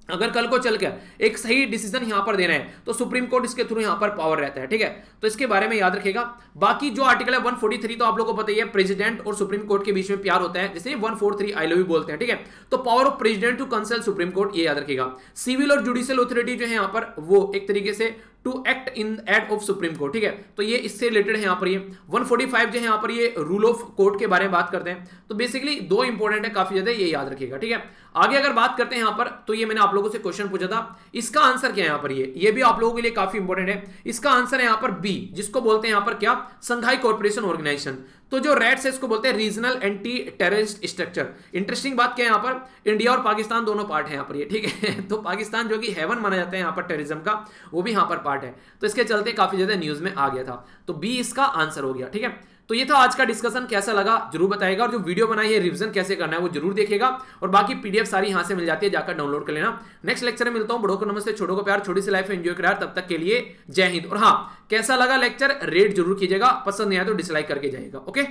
अगर कल को चलकर एक सही डिसीजन यहां पर देना है तो सुप्रीम कोर्ट इसके थ्रू यहां पर पावर रहता है, ठीक है। तो इसके बारे में याद रखिएगा। बाकी जो आर्टिकल है 143 तो आप लोगों को पता ही है, प्रेसिडेंट और सुप्रीम कोर्ट के बीच में प्यार होता है, जैसे 143 आई लव यू बोलते हैं, ठीक है। तो power of president to consult supreme court, ये याद रखिएगा। सिविल और जुडिशियल अथॉरिटी जो है यहां पर वो एक तरीके से to act in aid of supreme court, ठीक है। तो ये इससे रिलेटेड है यहां पर। ये 145 जो है यहां पर ये रूल ऑफ कोर्ट के बारे में बात करते हैं। तो बेसिकली दो इंपॉर्टेंट है काफी ज्यादा, ये याद रखिएगा, ठीक है। आगे अगर बात करते हैं यहां पर, तो ये मैंने आप लोगों से क्वेश्चन पूछा था, इसका आंसर क्या है यहां पर, ये भी आप लोगों के लिए काफी इंपॉर्टेंट है। इसका आंसर है यहां पर बी, जिसको बोलते हैं यहां पर क्या, संघाई कॉर्पोरेशन ऑर्गेनाइजेशन। तो जो रेड्स है इसको बोलते हैं regional anti terrorist structure. Interesting बात क्या है यहाँ पर, इंडिया और पाकिस्तान दोनों पार्ट है यहाँ पर ये, ठीक है। तो पाकिस्तान जो कि हेवन माना जाता है यहाँ पर टेररिज्म का, वो भी यहाँ पर पार्ट है। तो इसके चलते काफी ज्यादा न्यूज में आ गया था, तो बी इसका आंसर हो गया, ठीक है। तो ये था आज का डिस्कशन, कैसा लगा जरूर बताएगा, और जो वीडियो बनाई है रिवीजन कैसे करना है वो जरूर देखिएगा, और बाकी पीडीएफ सारी यहां से मिल जाती है, जाकर डाउनलोड कर लेना। नेक्स्ट लेक्चर में मिलता हूं, बड़ों को नमस्ते, छोटों को प्यार, छोटी सी लाइफ एंजॉय करा, तब तक के लिए जय हिंद। और हाँ, कैसा लगा लेक्चर रेट जरूर कीजिएगा, पसंद नहीं आया तो डिसलाइक करके जाइएगा। ओके।